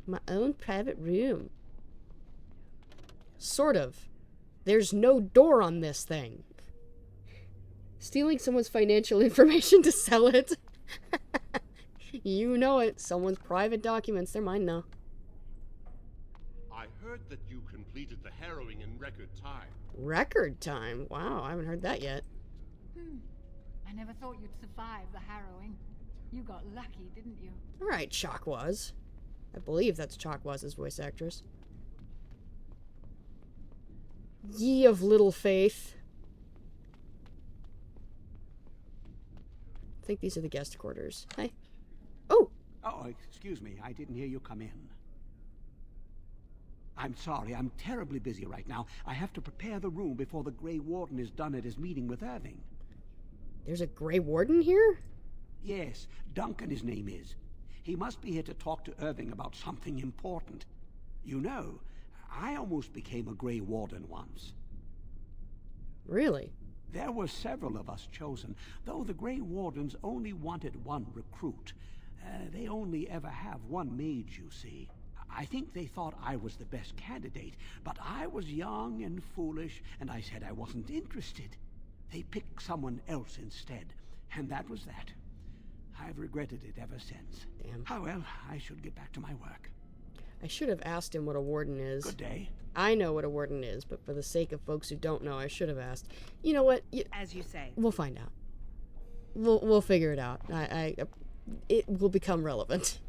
My own private room. Sort of. There's no door on this thing. Stealing someone's financial information to sell it. You know it. Someone's private documents. They're mine now. I heard that you completed the harrowing in record time. Record time? Wow, I haven't heard that yet. I never thought you'd survive the harrowing. You got lucky, didn't you? Alright, Chakwas. I believe that's Chakwas' voice actress. Ye of little faith. I think these are the guest quarters. Hi. Oh! Oh, excuse me. I didn't hear you come in. I'm sorry. I'm terribly busy right now. I have to prepare the room before the Grey Warden is done at his meeting with Irving. There's a Grey Warden here? Yes. Duncan, his name is. He must be here to talk to Irving about something important. You know, I almost became a Grey Warden once. Really? There were several of us chosen, though the Grey Wardens only wanted one recruit. They only ever have one mage, you see. I think they thought I was the best candidate, but I was young and foolish, and I said I wasn't interested. They picked someone else instead, and that was that. I've regretted it ever since. Damn. Oh well, I should get back to my work. I should have asked him what a warden is. Good day. I know what a warden is, but for the sake of folks who don't know, I should have asked. You know what? As you say. We'll find out. We'll figure it out. It will become relevant.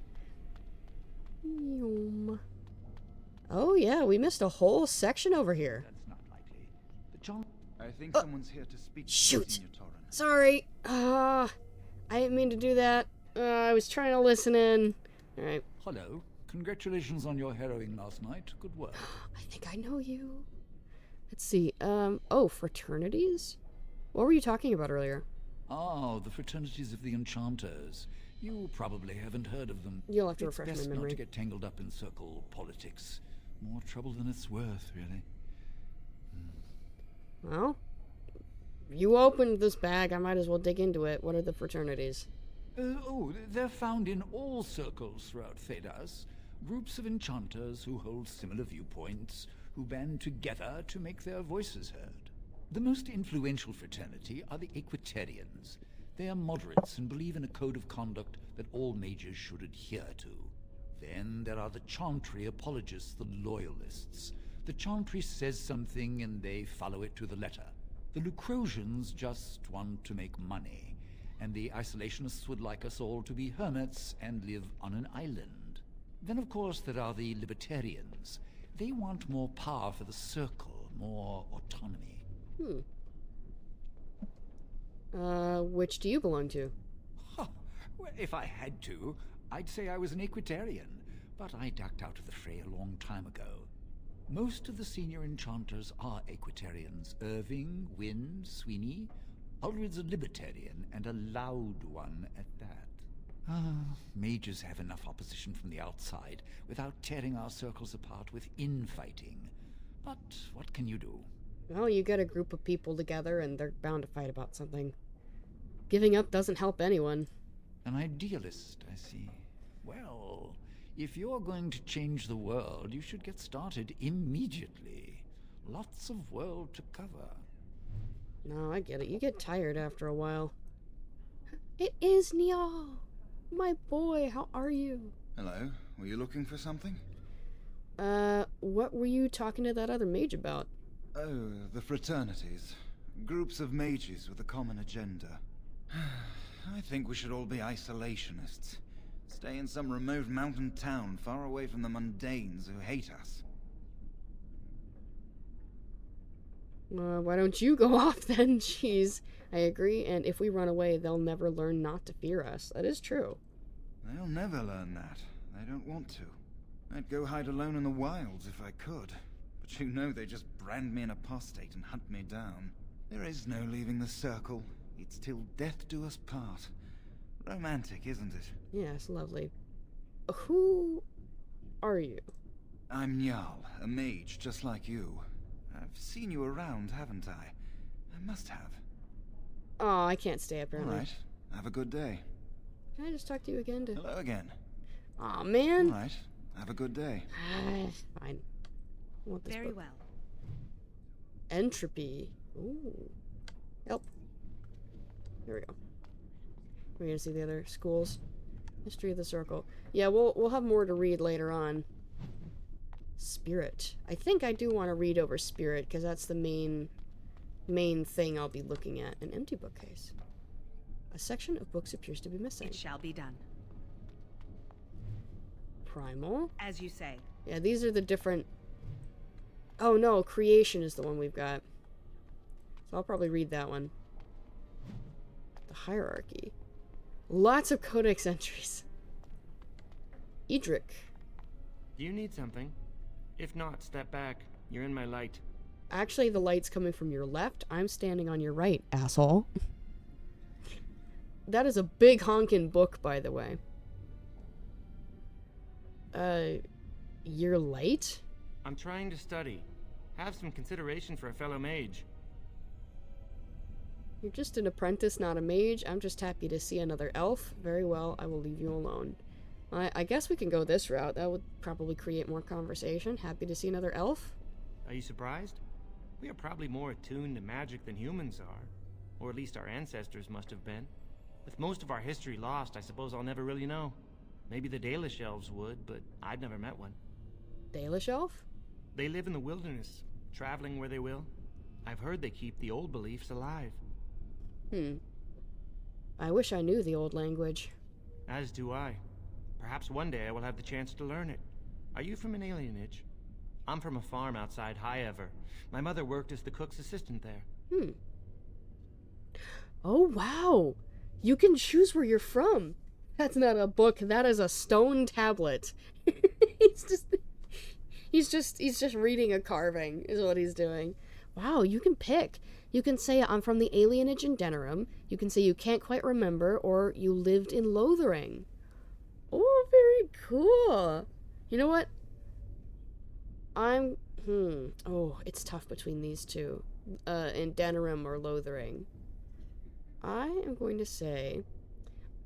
Oh yeah, we missed a whole section over here. That's not likely. I think someone's here to speak to you, Senior Torren. Sorry. I didn't mean to do that. I was trying to listen in. Alright. Hello. Congratulations on your harrowing last night. Good work. I think I know you. Let's see. Oh, fraternities? What were you talking about earlier? Oh, the fraternities of the enchanters. You probably haven't heard of them. You'll have to refresh my It's best memory. not to get tangled up in circle politics. More trouble than it's worth, really. Well, you opened this bag. I might as well dig into it. What are the fraternities? They're found in all circles throughout Thedas. Groups of enchanters who hold similar viewpoints, who band together to make their voices heard. The most influential fraternity are the Equitarians. They are moderates and believe in a code of conduct that all mages should adhere to. Then there are the Chantry apologists, the Loyalists. The Chantry says something and they follow it to the letter. The Lucrosians just want to make money, and the Isolationists would like us all to be hermits and live on an island. Then of course there are the Libertarians. They want more power for the Circle, more autonomy. Which do you belong to? Well, if I had to, I'd say I was an Equitarian, but I ducked out of the fray a long time ago. Most of the senior enchanters are Equitarians. Irving, Wynne, Sweeney. Ulrid's a Libertarian, and a loud one at that. Mages have enough opposition from the outside without tearing our circles apart with infighting. But what can you do? Well, you get a group of people together and they're bound to fight about something. Giving up doesn't help anyone. An idealist, I see. Well, if you're going to change the world, you should get started immediately. Lots of world to cover. No, I get it. You get tired after a while. It is Niall! My boy, how are you? Hello. Were you looking for something? What were you talking to that other mage about? Oh, the fraternities. Groups of mages with a common agenda. I think we should all be isolationists. Stay in some remote mountain town far away from the mundanes who hate us. Why don't you go off then? Jeez. I agree, and if we run away, they'll never learn not to fear us. That is true. They'll never learn that. They don't want to. I'd go hide alone in the wilds if I could. But you know they just brand me an apostate and hunt me down. There is no leaving the Circle. It's till death do us part. Romantic, isn't it? Yes, lovely. Who are you? I'm Njal, a mage just like you. I've seen you around, haven't I? I must have. Oh, I can't stay apparently. All right. Have a good day. Can I just talk to you again? Hello again. Aw, man. All right. Have a good day. Fine. I want this Very book. well. Entropy. Ooh. Help. There we go. We're gonna see the other schools. History of the Circle. Yeah, we'll have more to read later on. Spirit. I think I do want to read over Spirit because that's the main thing I'll be looking at. An empty bookcase. A section of books appears to be missing. It shall be done. Primal. As you say. Yeah, these are the different... Oh no, Creation is the one we've got. So I'll probably read that one. The Hierarchy. Lots of codex entries. Edric. Do you need something? If not, step back. You're in my light. Actually, the light's coming from your left. I'm standing on your right, asshole. That is a big honkin' book, by the way. Your light? I'm trying to study. Have some consideration for a fellow mage. You're just an apprentice, not a mage. I'm just happy to see another elf. Very well, I will leave you alone. I guess we can go this route. That would probably create more conversation. Happy to see another elf. Are you surprised? We are probably more attuned to magic than humans are. Or at least our ancestors must have been. With most of our history lost, I suppose I'll never really know. Maybe the Dalish elves would, but I've never met one. Dalish elf? They live in the wilderness, traveling where they will. I've heard they keep the old beliefs alive. I wish I knew the old language. As do I. Perhaps one day I will have the chance to learn it. Are you from an alienage? I'm from a farm outside Highever. My mother worked as the cook's assistant there. Oh, wow. You can choose where you're from. That's not a book. That is a stone tablet. He's just reading a carving is what he's doing. Wow, you can pick. You can say, I'm from the alienage in Denerim. You can say you can't quite remember, or you lived in Lothering. Oh, very cool. You know what? Oh, it's tough between these two. In Denerim or Lothering. I am going to say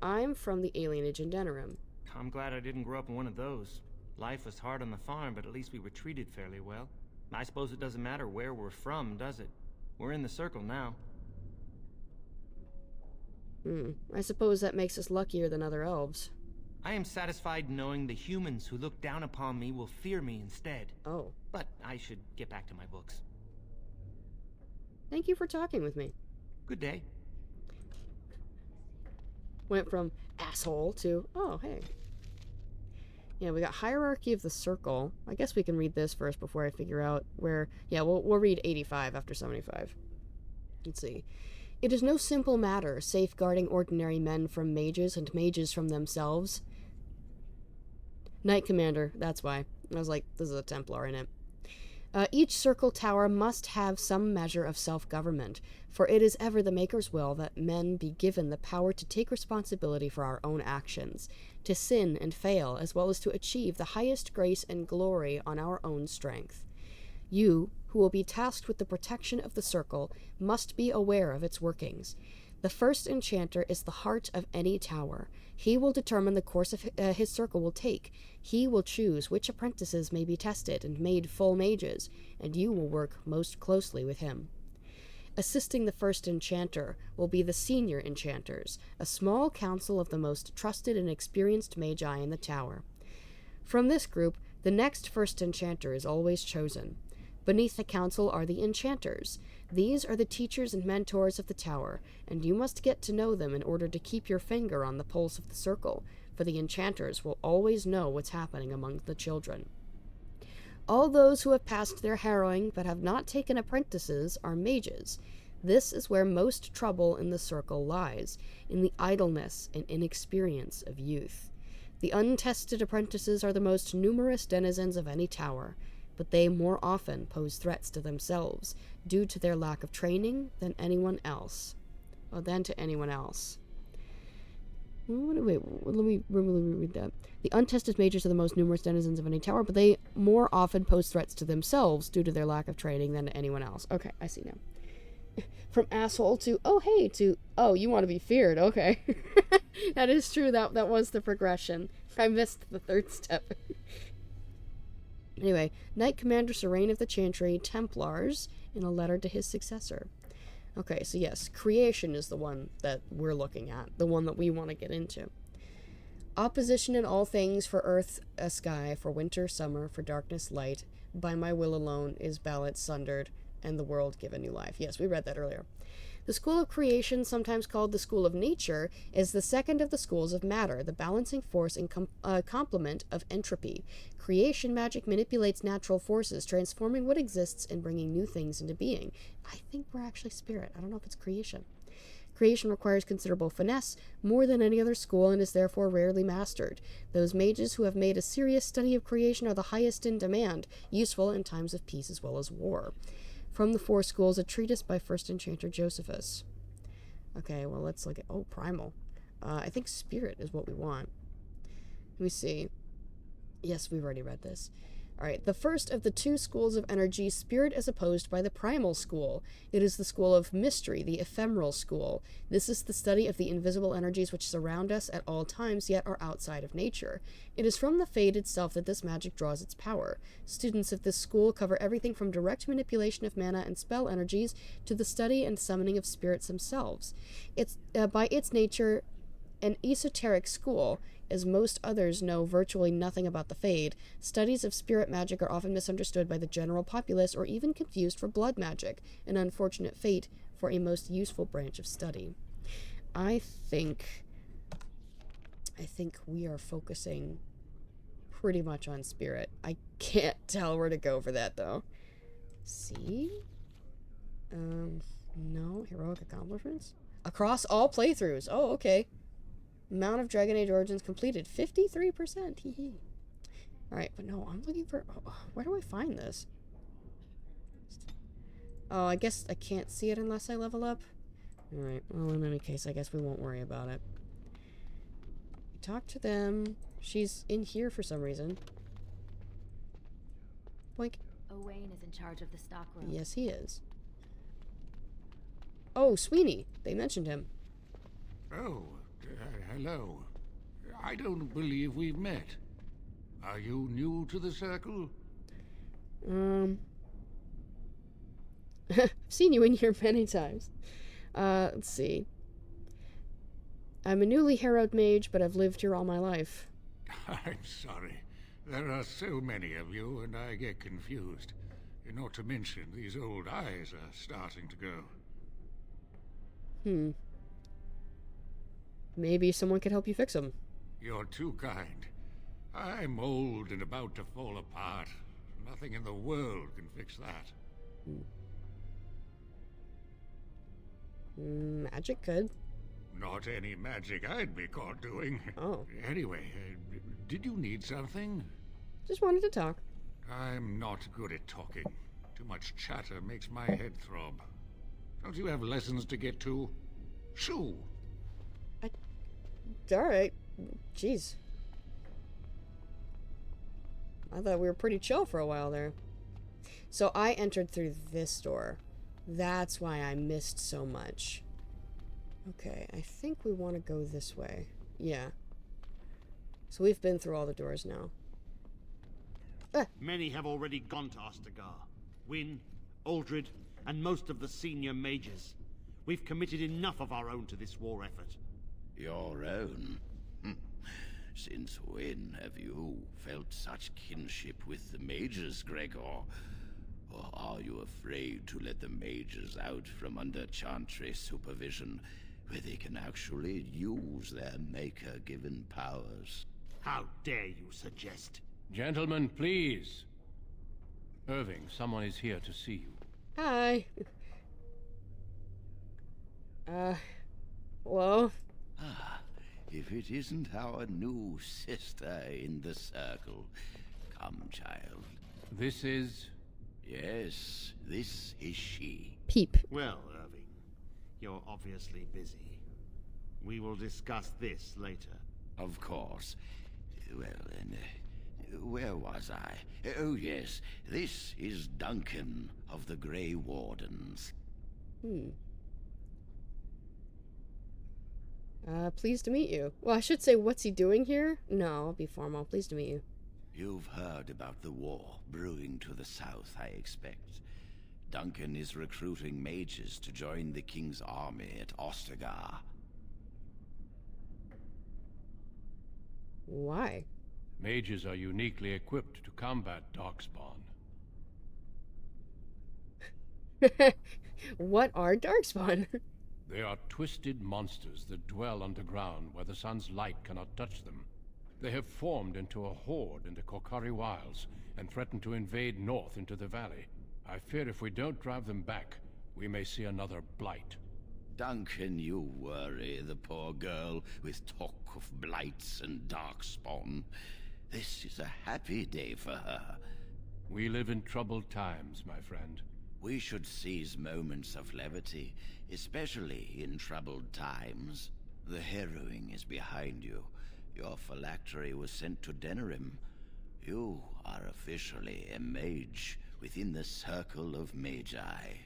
I'm from the alienage in Denerim. I'm glad I didn't grow up in one of those. Life was hard on the farm, but at least we were treated fairly well. I suppose it doesn't matter where we're from, does it? We're in the circle now. I suppose that makes us luckier than other elves. I am satisfied knowing the humans who look down upon me will fear me instead. Oh. But I should get back to my books. Thank you for talking with me. Good day. Went from asshole to, oh, hey. Yeah, we got Hierarchy of the Circle. I guess we can read this first before I figure out where... Yeah, we'll read 85 after 75. Let's see. It is no simple matter, safeguarding ordinary men from mages and mages from themselves. Knight Commander, that's why. I was like, this is a Templar in it. Each circle tower must have some measure of self-government, for it is ever the Maker's will that men be given the power to take responsibility for our own actions, to sin and fail, as well as to achieve the highest grace and glory on our own strength. You, who will be tasked with the protection of the circle, must be aware of its workings. The first enchanter is the heart of any tower. He will determine the course of his circle will take. He will choose which apprentices may be tested and made full mages, and you will work most closely with him. Assisting the first enchanter will be the senior enchanters, a small council of the most trusted and experienced magi in the tower. From this group, the next first enchanter is always chosen. Beneath the council are the enchanters. These are the teachers and mentors of the tower, and you must get to know them in order to keep your finger on the pulse of the circle, for the enchanters will always know what's happening among the children. All those who have passed their harrowing but have not taken apprentices are mages. This is where most trouble in the circle lies, in the idleness and inexperience of youth. The untested apprentices are the most numerous denizens of any tower, but they more often pose threats to themselves, due to their lack of training than to anyone else. Wait, let me reread that. The untested mages are the most numerous denizens of any tower, but they more often pose threats to themselves due to their lack of training than to anyone else. Okay, I see now. From asshole to, oh hey, to, oh, you want to be feared, okay. That is true, that was the progression. I missed the third step. Anyway, Knight Commander Serene of the Chantry Templars in a letter to his successor. Okay, so yes, creation is the one that we're looking at, the one that we want to get into. Opposition in all things, for earth a sky, for winter summer, for darkness light, by my will alone is balance sundered, and the world given new life. Yes, we read that earlier. The school of creation, sometimes called the school of nature, is the second of the schools of matter, the balancing force and complement of entropy. Creation magic manipulates natural forces, transforming what exists and bringing new things into being. I think we're actually spirit. I don't know if it's creation. Creation requires considerable finesse, more than any other school, and is therefore rarely mastered. Those mages who have made a serious study of creation are the highest in demand, useful in times of peace as well as war. From the Four Schools, a treatise by First Enchanter Josephus. Okay, well, let's look at... Oh, primal. I think spirit is what we want. Let me see. Yes, we've already read this. Alright, the first of the two schools of energy, spirit is opposed by the primal school. It is the school of mystery, the ephemeral school. This is the study of the invisible energies which surround us at all times, yet are outside of nature. It is from the Fade itself that this magic draws its power. Students of this school cover everything from direct manipulation of mana and spell energies to the study and summoning of spirits themselves. It's by its nature an esoteric school. As most others know virtually nothing about the Fade, studies of spirit magic are often misunderstood by the general populace or even confused for blood magic, an unfortunate fate for a most useful branch of study. I think we are focusing pretty much on spirit. I can't tell where to go for that, though. See? No. Heroic accomplishments? Across all playthroughs. Oh, okay. Amount of Dragon Age Origins completed. 53%. Hee hee. Alright, but no, I'm looking for... Oh, where do I find this? Oh, I guess I can't see it unless I level up. Alright, well, in any case, I guess we won't worry about it. Talk to them. She's in here for some reason. Boink. Owain is in charge of the stock room. Yes, he is. Oh, Sweeney. They mentioned him. Oh, hello. I don't believe we've met. Are you new to the circle? I've seen you in here many times. Let's see. I'm a newly harrowed mage, but I've lived here all my life. I'm sorry. There are so many of you, and I get confused. Not to mention, these old eyes are starting to go. Maybe someone could help you fix them. You're too kind. I'm old and about to fall apart. Nothing in the world can fix that. Magic could. Not any magic I'd be caught doing. Oh. Anyway, did you need something? Just wanted to talk. I'm not good at talking. Too much chatter makes my head throb. Don't you have lessons to get to? Shoo! Alright. Jeez. I thought we were pretty chill for a while there. So I entered through this door. That's why I missed so much. Okay, I think we want to go this way. Yeah. So we've been through all the doors now. Many have already gone to Ostagar. Wynne, Aldred, and most of the senior mages. We've committed enough of our own to this war effort. Your own? Since when have you felt such kinship with the mages, Gregor? Or are you afraid to let the mages out from under Chantry supervision, where they can actually use their Maker-given powers? How dare you suggest? Gentlemen, please. Irving, someone is here to see you. Hi. Hello? If it isn't our new sister in the circle. Come, child. This is... Yes, this is she. Peep. Well, Irving, you're obviously busy. We will discuss this later. Of course. Well, then, where was I? Oh, yes, this is Duncan of the Grey Wardens. Pleased to meet you. Well, I should say, what's he doing here? No, I'll be formal. Pleased to meet you. You've heard about the war brewing to the south, I expect. Duncan is recruiting mages to join the King's army at Ostagar. Why? Mages are uniquely equipped to combat Darkspawn. What are Darkspawn? They are twisted monsters that dwell underground where the sun's light cannot touch them. They have formed into a horde in the Korcari Wilds and threaten to invade north into the valley. I fear if we don't drive them back, we may see another blight. Duncan, you worry the poor girl with talk of blights and darkspawn. This is a happy day for her. We live in troubled times, my friend. We should seize moments of levity, especially in troubled times. The harrowing is behind you. Your phylactery was sent to Denerim. You are officially a mage within the circle of Magi.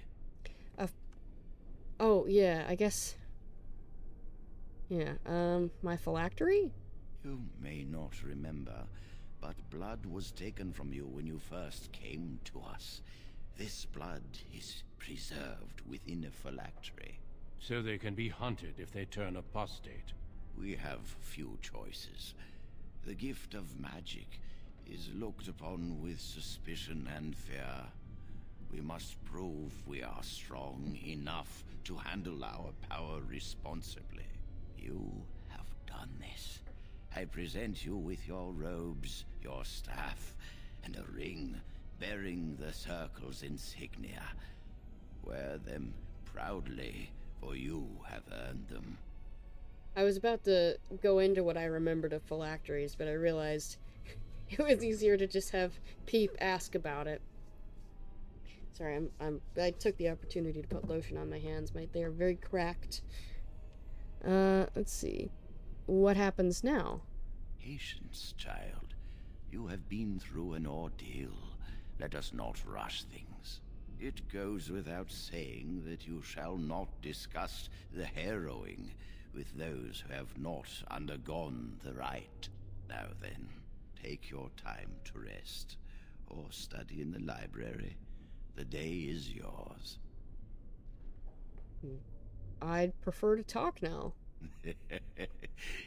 Oh, yeah, I guess... Yeah, my phylactery? You may not remember, but blood was taken from you when you first came to us. This blood is preserved within a phylactery. So they can be hunted if they turn apostate. We have few choices. The gift of magic is looked upon with suspicion and fear. We must prove we are strong enough to handle our power responsibly. You have done this, I present you with your robes, your staff, and a ring bearing the Circle's insignia. Wear them proudly, for you have earned them. I was about to go into what I remembered of phylacteries, but I realized it was easier to just have Peep ask about it. Sorry, I took the opportunity to put lotion on my hands. They are very cracked. Let's see. What happens now? Patience, child. You have been through an ordeal. Let us not rush things. It goes without saying that you shall not discuss the harrowing with those who have not undergone the rite. Now then, take your time to rest, or study in the library. The day is yours. I'd prefer to talk now.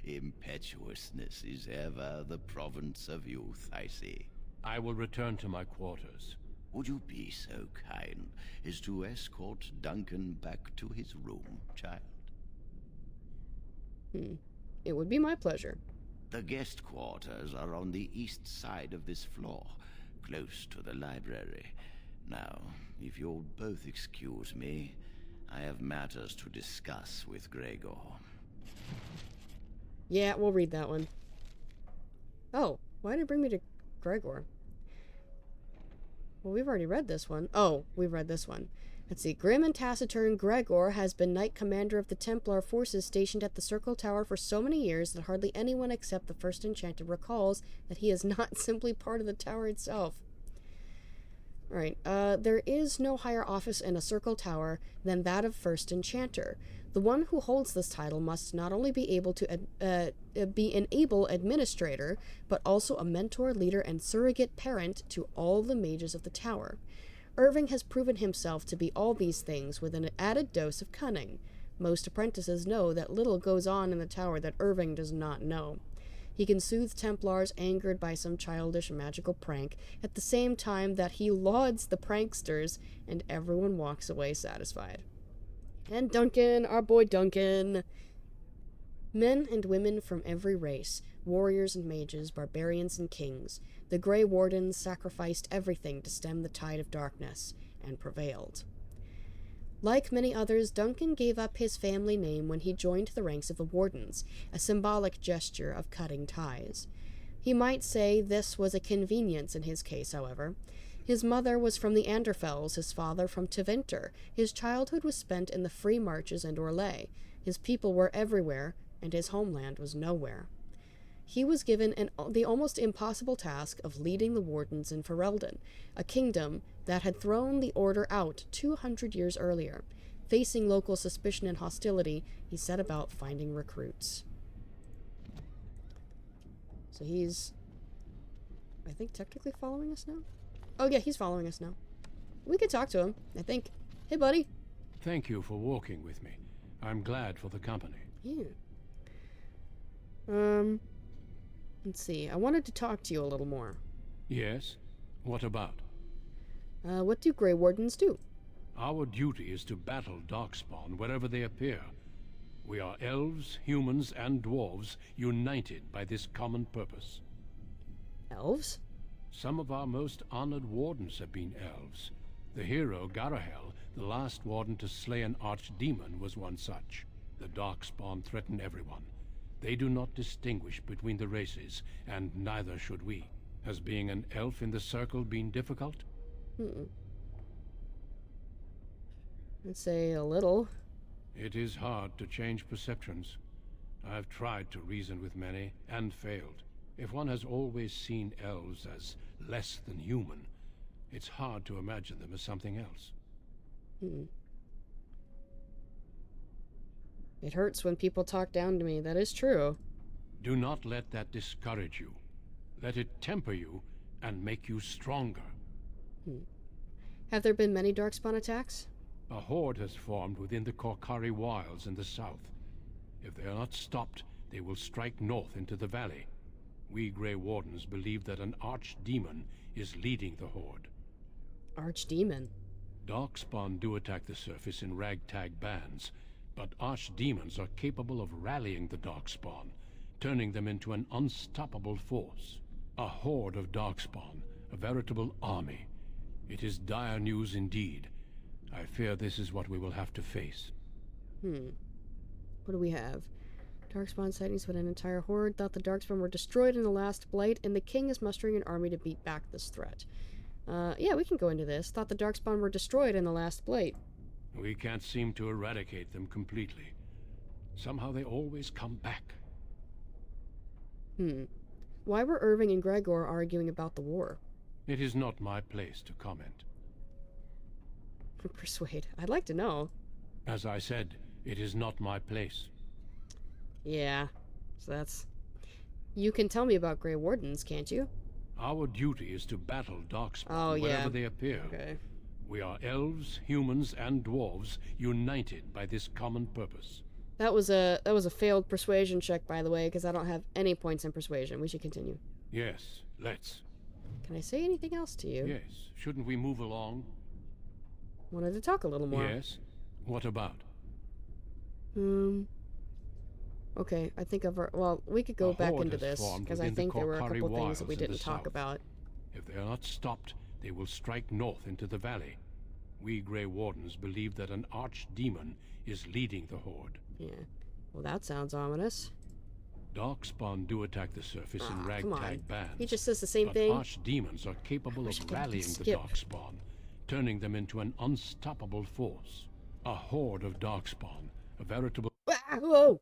Impetuousness is ever the province of youth, I see. I will return to my quarters. Would you be so kind as to escort Duncan back to his room, child? It would be my pleasure. The guest quarters are on the east side of this floor, close to the library. Now, if you'll both excuse me, I have matters to discuss with Gregor. Yeah, we'll read that one. Oh, why did it bring me to Gregor? Well, we've already read this one. Oh, we've read this one. Let's see. Grim and taciturn Gregor has been Knight Commander of the Templar forces stationed at the Circle Tower for so many years that hardly anyone except the First Enchanter recalls that he is not simply part of the tower itself. Alright, there is no higher office in a Circle Tower than that of First Enchanter. The one who holds this title must not only be able to be an able administrator, but also a mentor, leader, and surrogate parent to all the mages of the tower. Irving has proven himself to be all these things with an added dose of cunning. Most apprentices know that little goes on in the tower that Irving does not know. He can soothe Templars angered by some childish magical prank, at the same time that he lauds the pranksters, and everyone walks away satisfied. And Duncan, our boy Duncan. Men and women from every race, warriors and mages, barbarians and kings, the Grey Wardens sacrificed everything to stem the tide of darkness, and prevailed. Like many others, Duncan gave up his family name when he joined the ranks of the Wardens, a symbolic gesture of cutting ties. He might say this was a convenience in his case, however. His mother was from the Anderfells, his father from Tevinter. His childhood was spent in the Free Marches and Orlais. His people were everywhere, and his homeland was nowhere. He was given the almost impossible task of leading the Wardens in Ferelden, a kingdom that had thrown the Order out 200 years earlier. Facing local suspicion and hostility, he set about finding recruits. So he's, I think, technically following us now? Oh yeah, he's following us now. We could talk to him, I think. Hey, buddy. Thank you for walking with me. I'm glad for the company. Yeah. Let's see. I wanted to talk to you a little more. Yes? What about? What do Grey Wardens do? Our duty is to battle Darkspawn wherever they appear. We are elves, humans, and dwarves united by this common purpose. Elves? Some of our most honored wardens have been elves. The hero, Garahel, the last warden to slay an archdemon, was one such. The Darkspawn threaten everyone. They do not distinguish between the races, and neither should we. Has being an elf in the circle been difficult? I'd say a little. It is hard to change perceptions. I've tried to reason with many, and failed. If one has always seen elves as less than human, it's hard to imagine them as something else. It hurts when people talk down to me, that is true. Do not let that discourage you. Let it temper you and make you stronger. Have there been many Darkspawn attacks? A horde has formed within the Korkari Wilds in the south. If they are not stopped, they will strike north into the valley. We Grey Wardens believe that an archdemon is leading the horde. Archdemon? Darkspawn do attack the surface in ragtag bands, but archdemons are capable of rallying the Darkspawn, turning them into an unstoppable force. A horde of Darkspawn, a veritable army. It is dire news indeed. I fear this is what we will have to face. What do we have? Darkspawn sightings with an entire horde. Thought the Darkspawn were destroyed in the last blight, and the king is mustering an army to beat back this threat. Yeah, we can go into this. Thought the Darkspawn were destroyed in the last blight. We can't seem to eradicate them completely. Somehow they always come back. Why were Irving and Gregor arguing about the war? It is not my place to comment. Persuade. I'd like to know. As I said, it is not my place. Yeah, so that's... You can tell me about Grey Wardens, can't you? Our duty is to battle Darkspawn wherever they appear. Okay. We are elves, humans, and dwarves united by this common purpose. That was a failed persuasion check, by the way, because I don't have any points in persuasion. We should continue. Yes, let's. Can I say anything else to you? Yes. Shouldn't we move along? Wanted to talk a little more. Yes. What about? Okay, I think well, we could go back into this, because I think there were a couple things that we didn't talk about. If they are not stopped, they will strike north into the valley. We Grey Wardens believe that an archdemon is leading the horde. Yeah. Well, that sounds ominous. Darkspawn do attack the surface in ragtag bands. He just says the same thing. Archdemons are capable of rallying the Darkspawn, turning them into an unstoppable force. A horde of Darkspawn, a veritable... Whoa!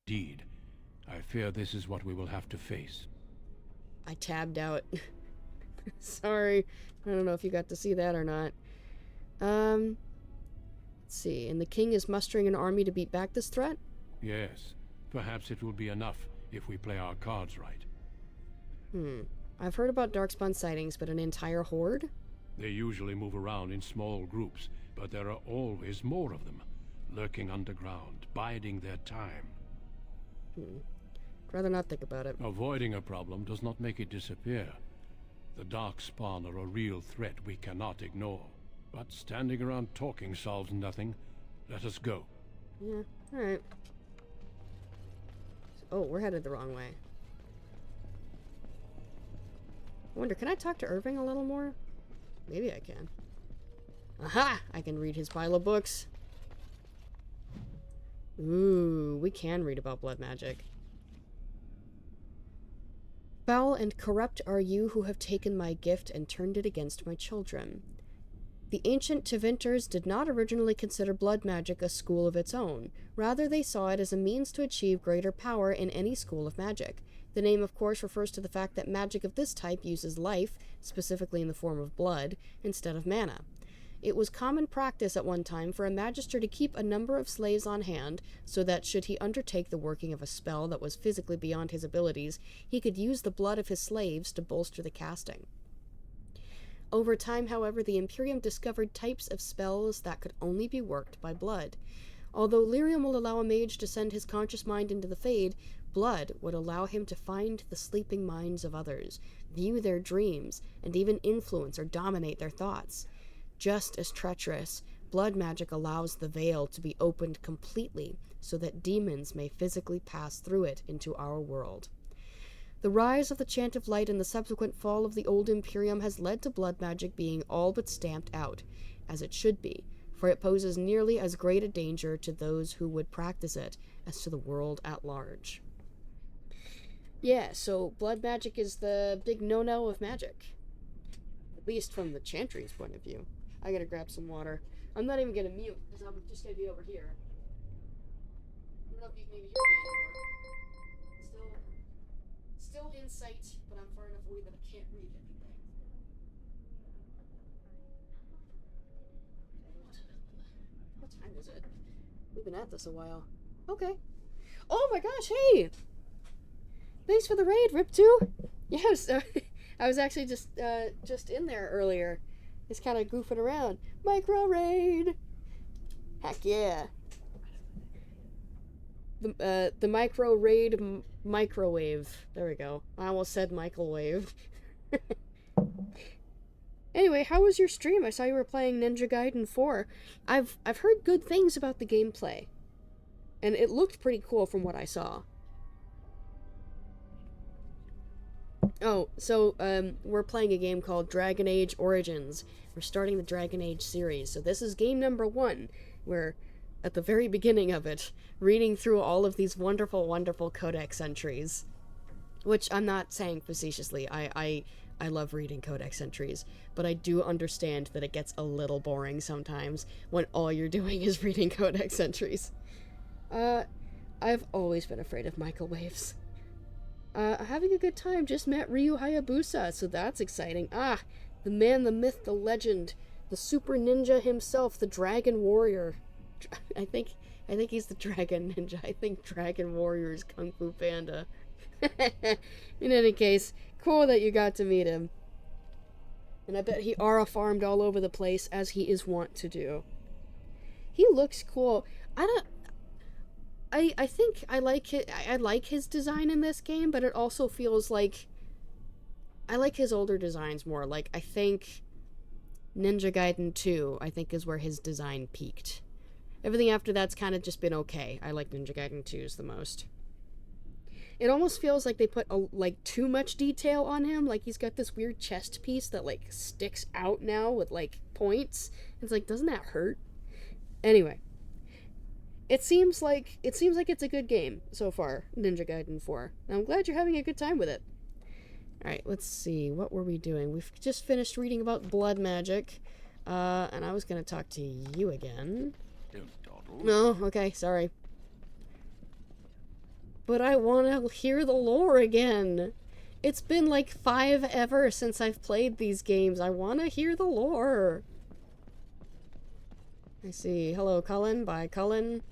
Indeed. I fear this is what we will have to face. I tabbed out. Sorry. I don't know if you got to see that or not. Let's see. And the king is mustering an army to beat back this threat? Yes. Perhaps it will be enough if we play our cards right. I've heard about Darkspawn sightings, but an entire horde? They usually move around in small groups, but there are always more of them, lurking underground, biding their time. I'd rather not think about it. Avoiding a problem does not make it disappear. The Darkspawn are a real threat we cannot ignore. But standing around talking solves nothing. Let us go. Yeah, alright. Oh, we're headed the wrong way. I wonder, can I talk to Irving a little more? Maybe I can. Aha! I can read his pile of books. Ooh, we can read about blood magic. Foul and corrupt are you who have taken my gift and turned it against my children. The ancient Tevinters did not originally consider blood magic a school of its own. Rather, they saw it as a means to achieve greater power in any school of magic. The name, of course, refers to the fact that magic of this type uses life, specifically in the form of blood, instead of mana. It was common practice at one time for a magister to keep a number of slaves on hand, so that should he undertake the working of a spell that was physically beyond his abilities, he could use the blood of his slaves to bolster the casting. Over time, however, the Imperium discovered types of spells that could only be worked by blood. Although lyrium will allow a mage to send his conscious mind into the Fade, blood would allow him to find the sleeping minds of others, view their dreams, and even influence or dominate their thoughts. Just as treacherous, blood magic allows the veil to be opened completely so that demons may physically pass through it into our world. The rise of the Chant of Light and the subsequent fall of the Old Imperium has led to blood magic being all but stamped out, as it should be, for it poses nearly as great a danger to those who would practice it as to the world at large. Yeah, so blood magic is the big no-no of magic. At least from the Chantry's point of view. I gotta grab some water. I'm not even gonna mute, because I'm just gonna be over here. I don't know if you can even hear me anymore. Still in sight, but I'm far enough away that I can't read anything. What time is it? We've been at this a while. Okay. Oh my gosh, hey! Thanks for the raid, Rip2! Yes, I was actually just in there earlier. Just kind of goofing around. Micro raid! Heck yeah. The micro raid microwave. There we go. I almost said microwave. Anyway, how was your stream? I saw you were playing Ninja Gaiden 4. I've heard good things about the gameplay. And it looked pretty cool from what I saw. Oh, so, we're playing a game called Dragon Age Origins. We're starting the Dragon Age series. So this is game number 1. We're at the very beginning of it, reading through all of these wonderful, wonderful codex entries. Which I'm not saying facetiously. I love reading codex entries, but I do understand that it gets a little boring sometimes when all you're doing is reading codex entries. I've always been afraid of microwaves. Having a good time, just met Ryu Hayabusa, so that's exciting. Ah, the man, the myth, the legend, the super ninja himself, the dragon warrior. I think he's the dragon ninja. I think Dragon Warrior is Kung Fu Panda. In any case, cool that you got to meet him. And I bet he aura farmed all over the place, as he is wont to do. He looks cool. I think I like his design in this game, but it also feels like I like his older designs more. Like, I think Ninja Gaiden 2, I think, is where his design peaked. Everything after that's kind of just been okay. I like Ninja Gaiden 2's the most. It almost feels like they put too much detail on him. Like, he's got this weird chest piece that like sticks out now with like points. It's like, doesn't that hurt? Anyway, it seems like it's a good game so far, Ninja Gaiden 4. And I'm glad you're having a good time with it. Alright, let's see. What were we doing? We've just finished reading about blood magic. And I was going to talk to you again. Don't dawdle. No, okay, sorry. But I want to hear the lore again. It's been like 5 ever since I've played these games. I want to hear the lore. I see. Hello, Cullen. Bye, Cullen.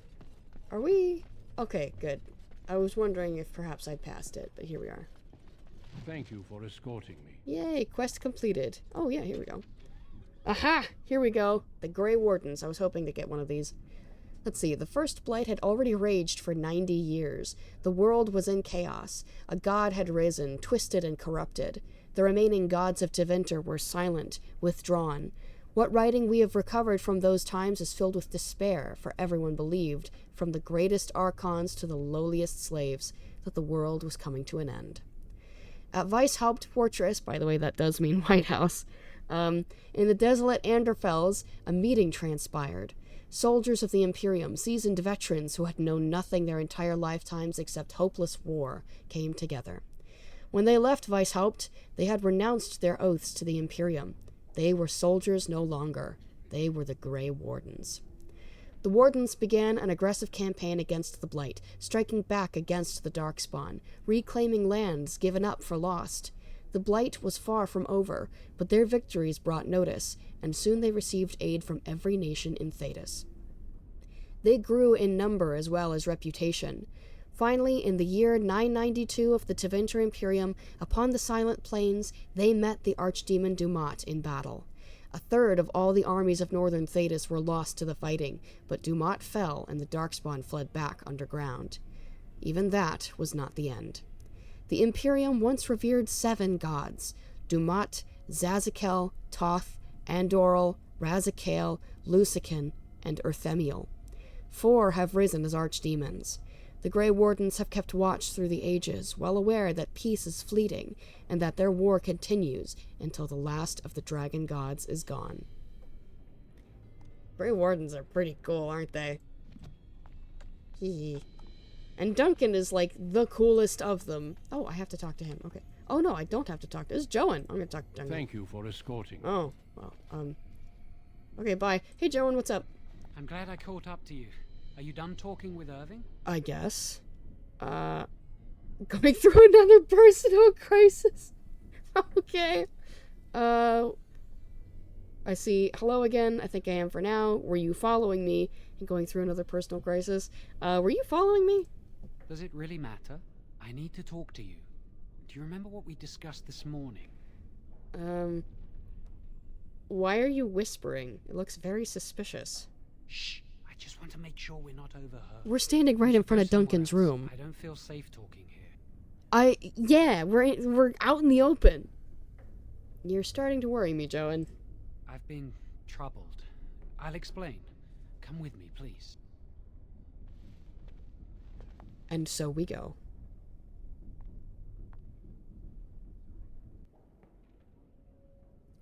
Are we? Okay, good. I was wondering if perhaps I'd passed it, but here we are. Thank you for escorting me. Yay, quest completed. Oh, yeah, here we go. Aha! Here we go. The Grey Wardens. I was hoping to get one of these. Let's see. The first blight had already raged for 90 years. The world was in chaos. A god had risen, twisted and corrupted. The remaining gods of Tevinter were silent, withdrawn. What writing we have recovered from those times is filled with despair, for everyone believed, from the greatest archons to the lowliest slaves, that the world was coming to an end. At Weishaupt Fortress, by the way, that does mean White House, in the desolate Anderfels, a meeting transpired. Soldiers of the Imperium, seasoned veterans who had known nothing their entire lifetimes except hopeless war, came together. When they left Weishaupt, they had renounced their oaths to the Imperium. They were soldiers no longer. They were the Grey Wardens. The Wardens began an aggressive campaign against the Blight, striking back against the Darkspawn, reclaiming lands given up for lost. The Blight was far from over, but their victories brought notice, and soon they received aid from every nation in Thedas. They grew in number as well as reputation. Finally, in the year 992 of the Tevinter Imperium, upon the Silent Plains, they met the Archdemon Dumat in battle. A third of all the armies of northern Thedas were lost to the fighting, but Dumat fell and the Darkspawn fled back underground. Even that was not the end. The Imperium once revered 7 gods: Dumat, Zazakel, Toth, Andoril, Razikael, Lusican, and Urthemiel. 4 have risen as archdemons. The Grey Wardens have kept watch through the ages, well aware that peace is fleeting, and that their war continues until the last of the dragon gods is gone. Grey Wardens are pretty cool, aren't they? Hee. And Duncan is, like, the coolest of them. Oh, I have to talk to him. Okay. Oh, no, I don't have to talk to... This is Joan. I'm gonna talk to Duncan. Thank you for escorting me. Oh, well, okay, bye. Hey, Joan, what's up? I'm glad I caught up to you. Are you done talking with Irving? I guess. Going through another personal crisis. Okay. I see. Hello again. I think I am for now. Were you following me and going through another personal crisis? Were you following me? Does it really matter? I need to talk to you. Do you remember what we discussed this morning? Why are you whispering? It looks very suspicious. Shh. I just want to make sure we're not overheard. We're standing right in front of Duncan's room. I don't feel safe talking here. Yeah, we're out in the open. You're starting to worry me, Joan. I've been troubled. I'll explain. Come with me, please. And so we go.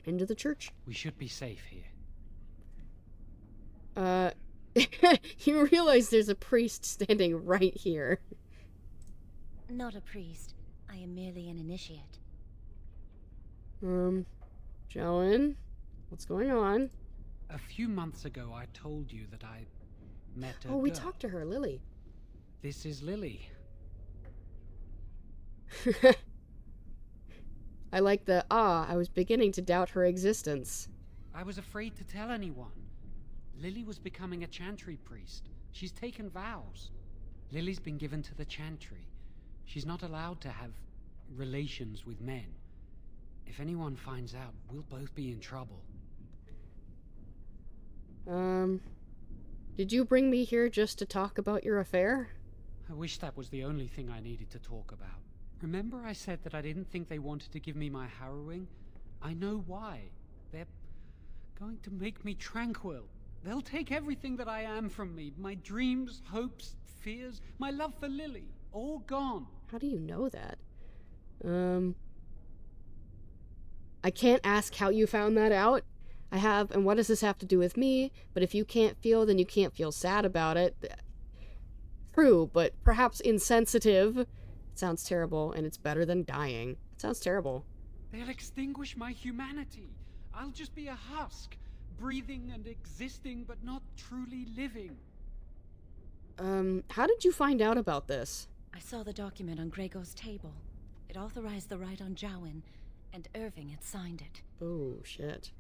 Into the church. We should be safe here. You realize there's a priest standing right here. Not a priest. I am merely an initiate. Joan, what's going on? A few months ago, I told you that I met a we girl. talked to her, Lily. This is Lily. I like the, I was beginning to doubt her existence. I was afraid to tell anyone. Lily was becoming a chantry priest. She's taken vows. Lily's been given to the chantry. She's not allowed to have relations with men. If anyone finds out, we'll both be in trouble. Did you bring me here just to talk about your affair? I wish that was the only thing I needed to talk about. Remember I said that I didn't think they wanted to give me my harrowing? I know why. They're going to make me tranquil. They'll take everything that I am from me. My dreams, hopes, fears, my love for Lily. All gone. How do you know that? I can't ask how you found that out. And what does this have to do with me? But if you can't feel, then you can't feel sad about it. True, but perhaps insensitive. It sounds terrible, and it's better than dying. It sounds terrible. They'll extinguish my humanity. I'll just be a husk, breathing and existing, but not truly living. How did you find out about this? I saw the document on Gregor's table. It authorized the right on Jowan, and Irving had signed it. Oh, shit.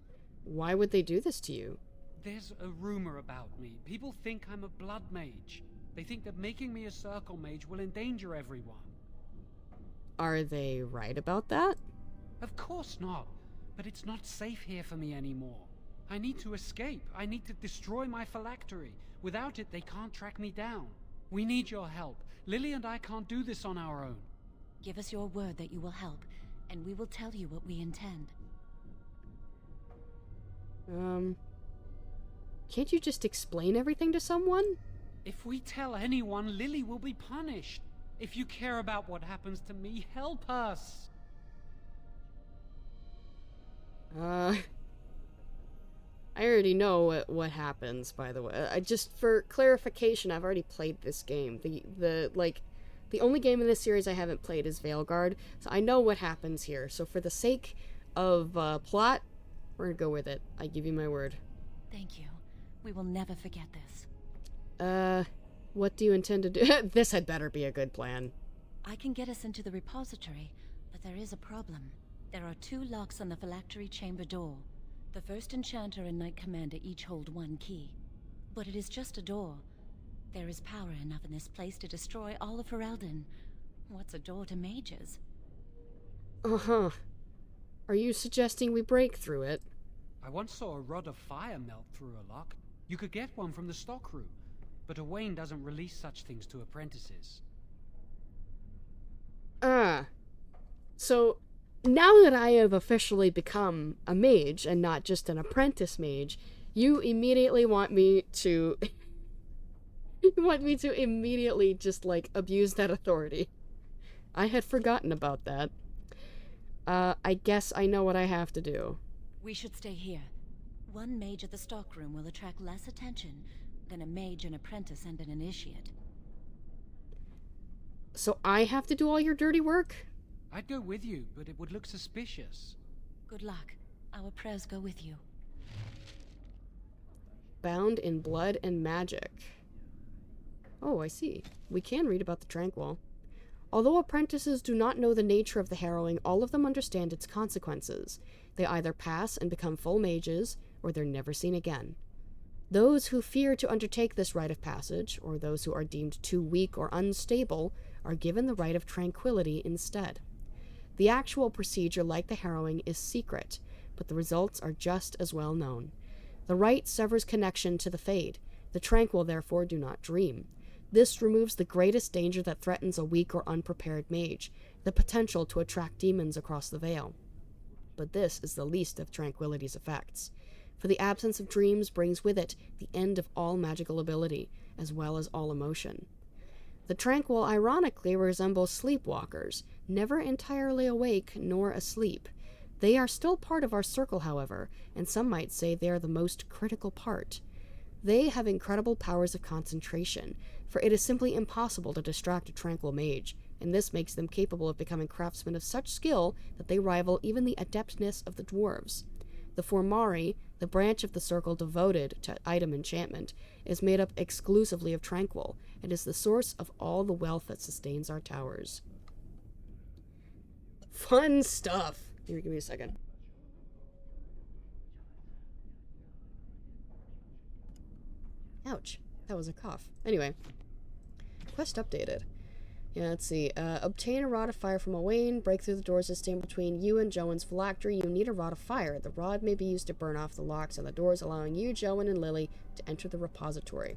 Why would they do this to you? There's a rumor about me. People think I'm a blood mage. They think that making me a circle mage will endanger everyone. Are they right about that? Of course not. But it's not safe here for me anymore. I need to escape. I need to destroy my phylactery. Without it, they can't track me down. We need your help. Lily and I can't do this on our own. Give us your word that you will help, and we will tell you what we intend. Can't you just explain everything to someone? If we tell anyone, Lily will be punished. If you care about what happens to me, help us. I already know what happens, by the way. Just for clarification, I've already played this game. The only game in this series I haven't played is Veilguard, so I know what happens here. So for the sake of plot, we're gonna go with it. I give you my word. Thank you. We will never forget this. What do you intend to do? This had better be a good plan. I can get us into the repository, but there is a problem. There are 2 locks on the phylactery chamber door. The first enchanter and knight commander each hold 1 key. But it is just a door. There is power enough in this place to destroy all of Ferelden. What's a door to mages? Uh-huh. Are you suggesting we break through it? I once saw a rod of fire melt through a lock. You could get one from the stockroom, but Owain doesn't release such things to apprentices. So now that I have officially become a mage and not just an apprentice mage, you immediately want me to... you want me to immediately just, abuse that authority. I had forgotten about that. I guess I know what I have to do. We should stay here. 1 mage at the stockroom will attract less attention than a mage, an apprentice, and an initiate. So I have to do all your dirty work? I'd go with you, but it would look suspicious. Good luck. Our prayers go with you. Bound in blood and magic. Oh, I see. We can read about the Tranquil. Although apprentices do not know the nature of the harrowing, all of them understand its consequences. They either pass and become full mages, or they're never seen again. Those who fear to undertake this rite of passage, or those who are deemed too weak or unstable, are given the rite of tranquility instead. The actual procedure, like the harrowing, is secret, but the results are just as well known. The rite severs connection to the Fade. The Tranquil, therefore, do not dream. This removes the greatest danger that threatens a weak or unprepared mage, the potential to attract demons across the veil. But this is the least of Tranquility's effects, for the absence of dreams brings with it the end of all magical ability, as well as all emotion. The Tranquil ironically resemble sleepwalkers, never entirely awake nor asleep. They are still part of our circle, however, and some might say they are the most critical part. They have incredible powers of concentration, for it is simply impossible to distract a tranquil mage, and this makes them capable of becoming craftsmen of such skill that they rival even the adeptness of the dwarves. The Formari, the branch of the circle devoted to item enchantment, is made up exclusively of tranquil, and is the source of all the wealth that sustains our towers. Fun stuff! Here, give me a second. Ouch. That was a cough. Anyway. Quest updated. Yeah, let's see. Obtain a rod of fire from Owain. Break through the doors that stand between you and Joan's phylactery. You need a rod of fire. The rod may be used to burn off the locks on the doors, allowing you, Joan, and Lily to enter the repository.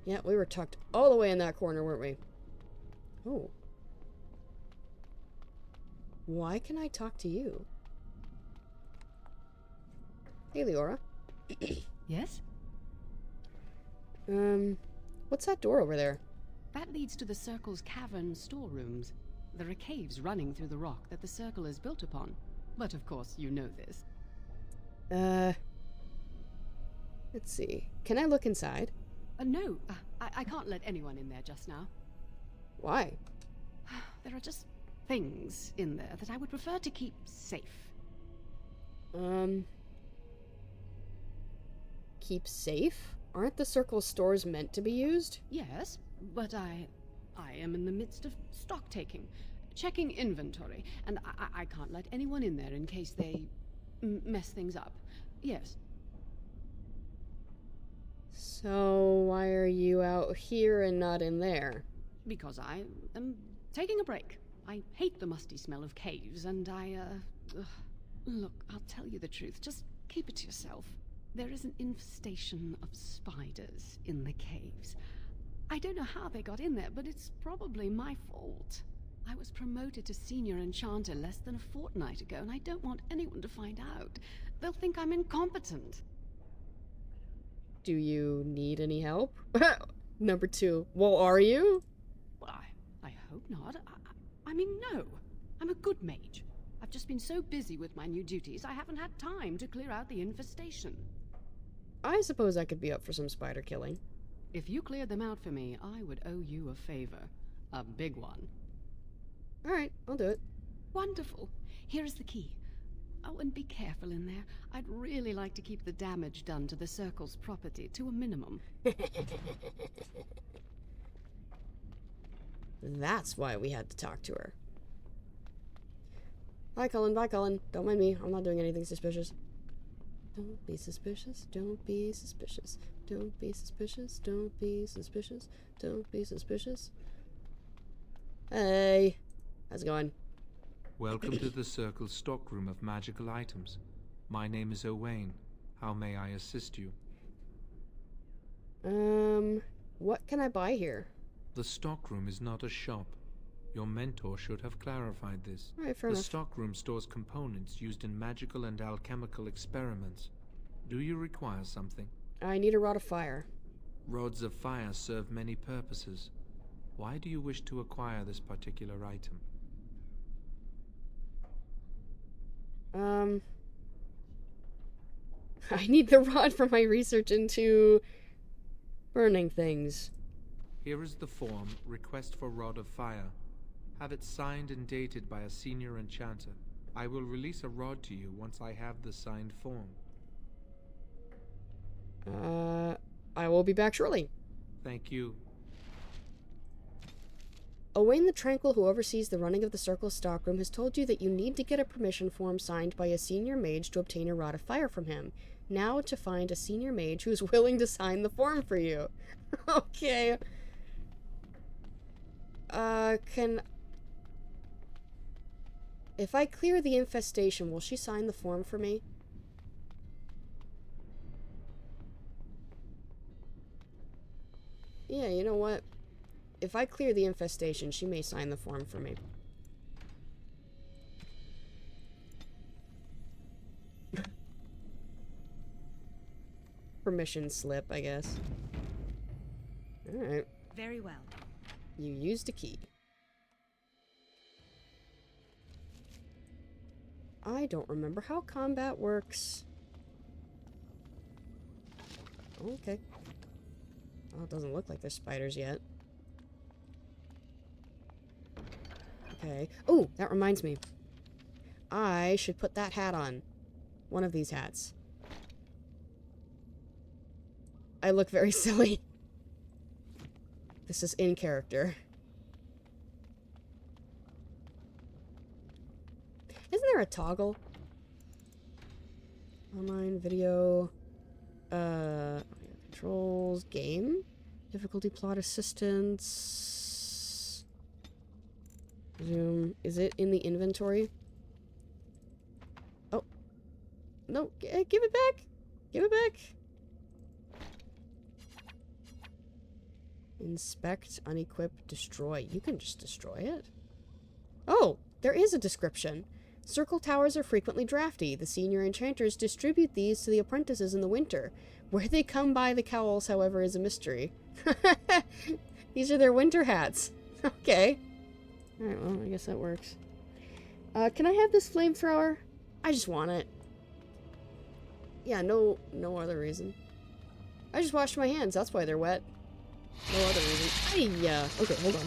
Yeah, we were tucked all the way in that corner, weren't we? Oh. Why can I talk to you? Hey, Leora. Yes? What's that door over there? That leads to the Circle's cavern storerooms. There are caves running through the rock that the Circle is built upon. But of course, you know this. Let's see. Can I look inside? No, I can't let anyone in there just now. Why? There are just things in there that I would prefer to keep safe. Keep safe? Aren't the Circle stores meant to be used? Yes, but I am in the midst of stock taking, checking inventory, and I can't let anyone in there in case they mess things up. Yes. So why are you out here and not in there? Because I am taking a break. I hate the musty smell of caves, and look, I'll tell you the truth. Just keep it to yourself. There is an infestation of spiders in the caves. I don't know how they got in there, but it's probably my fault. I was promoted to senior enchanter less than a fortnight ago, and I don't want anyone to find out. They'll think I'm incompetent. Do you need any help? Number 2. Well, are you? Well, I hope not. I mean, no. I'm a good mage. I've just been so busy with my new duties, I haven't had time to clear out the infestation. I suppose I could be up for some spider killing. If you cleared them out for me, I would owe you a favor. A big one. Alright, I'll do it. Wonderful. Here is the key. Oh, and be careful in there. I'd really like to keep the damage done to the Circle's property to a minimum. That's why we had to talk to her. Bye, Cullen. Bye, Cullen. Don't mind me. I'm not doing anything suspicious. Don't be suspicious. Don't be suspicious. Don't be suspicious. Don't be suspicious. Don't be suspicious. Hey. How's it going? Welcome to the Circle's stockroom of magical items. My name is Owain. How may I assist you? What can I buy here? The stockroom is not a shop. Your mentor should have clarified this. Right, fair the enough. stockroom stores components used in magical and alchemical experiments. Do you require something? I need a rod of fire. Rods of fire serve many purposes. Why do you wish to acquire this particular item? I need the rod for my research into burning things. Here is the form, request for Rod of Fire. Have it signed and dated by a senior enchanter. I will release a rod to you once I have the signed form. I will be back shortly. Thank you. Owain the Tranquil, who oversees the running of the Circle's stockroom, has told you that you need to get a permission form signed by a senior mage to obtain a Rod of Fire from him. Now to find a senior mage who's willing to sign the form for you. Okay. If I clear the infestation, will she sign the form for me? Yeah, you know what? If I clear the infestation, she may sign the form for me. Permission slip, I guess. Alright. Very well. You used a key. I don't remember how combat works. Okay. Oh, it doesn't look like there's spiders yet. Okay. Oh, that reminds me. I should put that hat on. One of these hats. I look very silly. This is in character. Isn't there a toggle? Online video. Controls. Game. Difficulty, plot assistance. Zoom. Is it in the inventory? Oh. No. Give it back. Give it back. Inspect, unequip, destroy. You can just destroy it. Oh, there is a description. Circle towers are frequently drafty. The senior enchanters distribute these to the apprentices in the winter. Where they come by the cowls, however, is a mystery. These are their winter hats. Okay. Alright, well, I guess that works. Can I have this flamethrower? I just want it. Yeah, no other reason. I just washed my hands, that's why they're wet. No other reason. Hey, okay, hold on.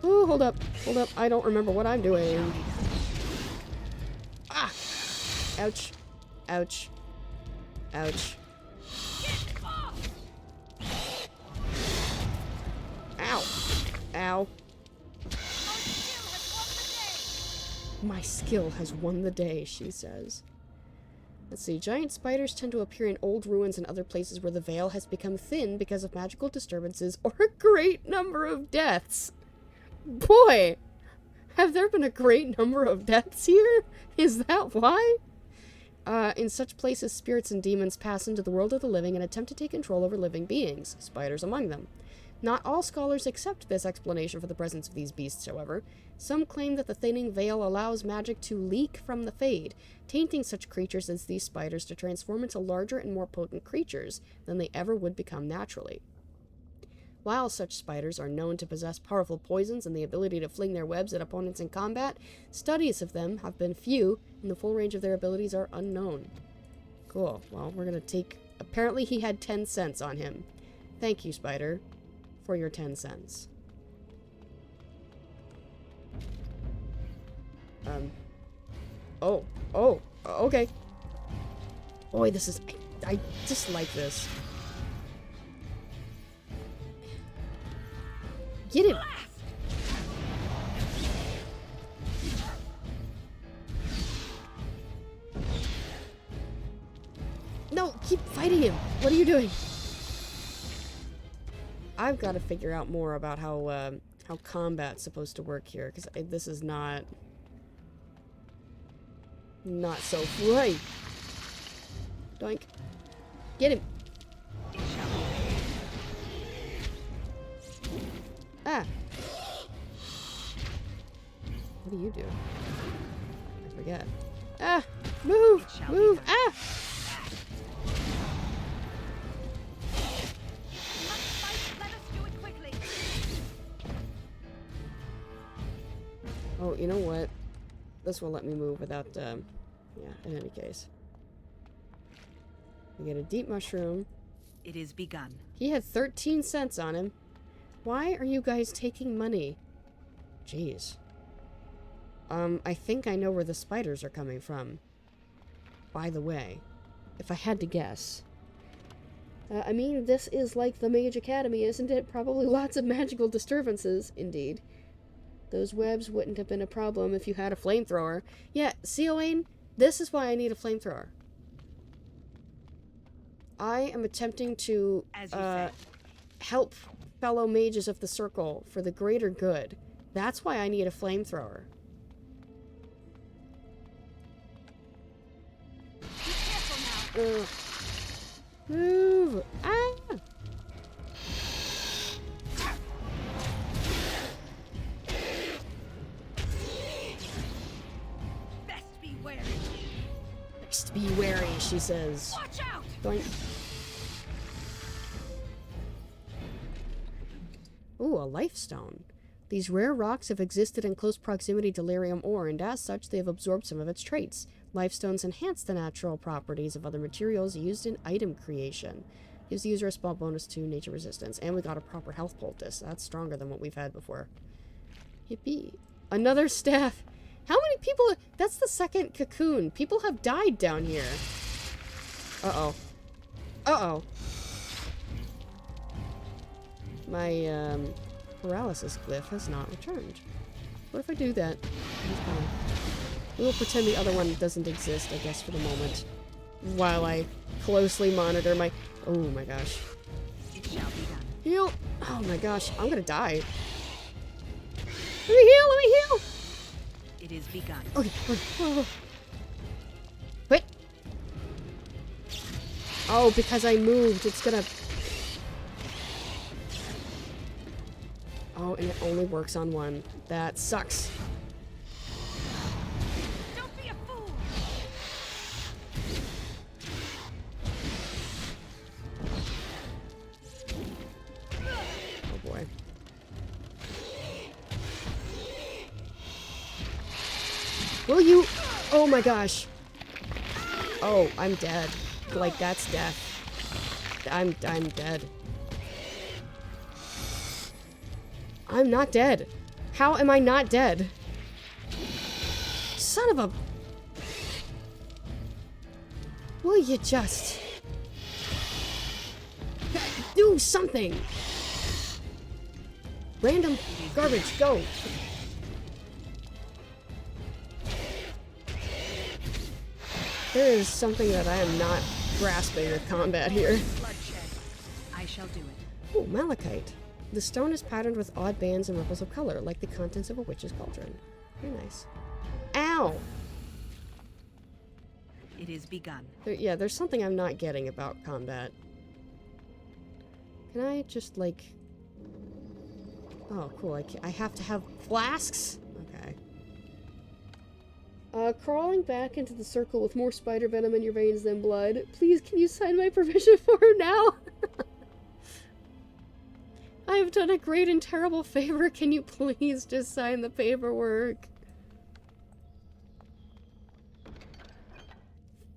Oh, hold up. I don't remember what I'm doing. Ah! Ouch. Ouch. Ouch. Ow. Ow. My skill has won the day, she says. Let's see. Giant spiders tend to appear in old ruins and other places where the veil has become thin because of magical disturbances or a great number of deaths. Boy! Have there been a great number of deaths here? Is that why? In such places, spirits and demons pass into the world of the living and attempt to take control over living beings, spiders among them. Not all scholars accept this explanation for the presence of these beasts, however. Some claim that the thinning veil allows magic to leak from the Fade, tainting such creatures as these spiders to transform into larger and more potent creatures than they ever would become naturally. While such spiders are known to possess powerful poisons and the ability to fling their webs at opponents in combat, studies of them have been few, and the full range of their abilities are unknown. Cool. Well, we're gonna take... Apparently he had 10 cents on him. Thank you, spider, for your 10 cents. Oh, okay. Boy, this is... I dislike this. Get him! No, keep fighting him! What are you doing? I've got to figure out more about how combat's supposed to work here, because this is not so right. Doink. Get him! Ah! What do you do? I forget. Ah! Move! Move! Ah! Oh, you know what? This will let me move without, yeah, in any case. We get a deep mushroom. It is begun. He had 13 cents on him. Why are you guys taking money? Jeez. I think I know where the spiders are coming from. By the way, if I had to guess. I mean, this is like the Mage Academy, isn't it? Probably lots of magical disturbances, indeed. Those webs wouldn't have been a problem if you had a flamethrower. Yeah, see, Owain? This is why I need a flamethrower. I am attempting to help fellow mages of the circle for the greater good. That's why I need a flamethrower. Be careful now. Move! Ah! Best be wary. Best be wary, she says. Watch out! Doink. Ooh, a life stone. These rare rocks have existed in close proximity to lyrium ore, and as such, they have absorbed some of its traits. Lifestones enhance the natural properties of other materials used in item creation. Gives the user a small bonus to nature resistance. And we got a proper health poultice. That's stronger than what we've had before. Yippee. Another staff. How many people... That's the second cocoon. People have died down here. Uh-oh. Uh-oh. My, paralysis glyph has not returned. What if I do that? We will pretend the other one doesn't exist, I guess, for the moment. While I closely monitor my... Oh my gosh. It shall be done. Heal! Oh my gosh, I'm gonna die. Let me heal! Let me heal! It is begun. Okay. Oh. Wait. Oh, because I moved, it's gonna... Oh, and it only works on one. That sucks. Don't be a fool. Oh boy. Will you? Oh my gosh. Oh, I'm dead. Like, that's death. I'm dead. I'm not dead. How am I not dead? Son of a... Will you just... do something? Random garbage, go. There is something that I am not grasping with combat here. Bloodshed. I shall do it. Oh, malachite. The stone is patterned with odd bands and ripples of color, like the contents of a witch's cauldron. Very nice. Ow! It is begun. Yeah, there's something I'm not getting about combat. Can I just, like... Oh, cool. I have to have flasks? Okay. Crawling back into the circle with more spider venom in your veins than blood. Please, can you sign my permission for her now? I have done a great and terrible favor. Can you please just sign the paperwork?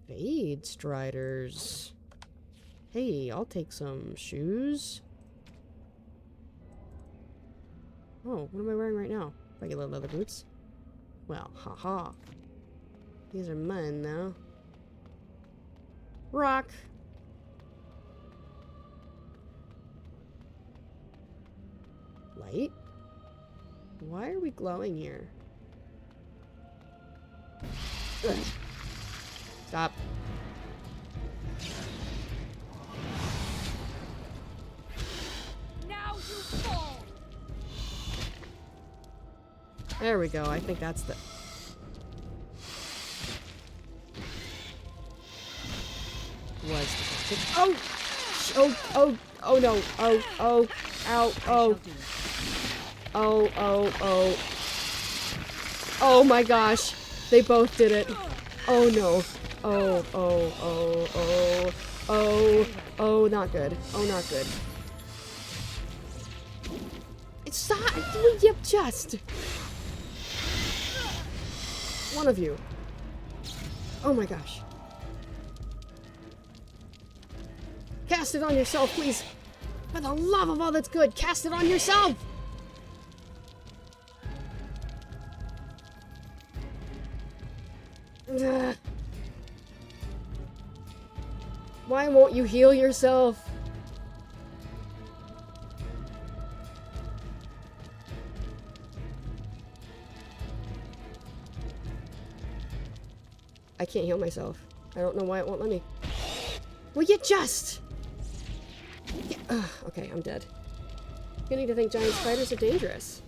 Fade Striders. Hey, I'll take some shoes. Oh, what am I wearing right now? Regular leather boots? Well, haha. These are mine now. Rock. Light? Why are we glowing here? Ugh. Stop. Now you fall. There we go. I think that's the... Was the... Oh! Oh, oh, oh no. Oh, oh, ow, oh. Oh, oh, oh. Oh my gosh. They both did it. Oh no. Oh, oh, oh, oh. Oh, oh, not good. Oh, not good. It's not... Yep, just... One of you. Oh my gosh. Cast it on yourself, please. For the love of all that's good, cast it on yourself! Ugh. Why won't you heal yourself? I can't heal myself. I don't know why it won't let me. Will you just? Yeah. Okay, I'm dead. You need to think giant spiders are dangerous.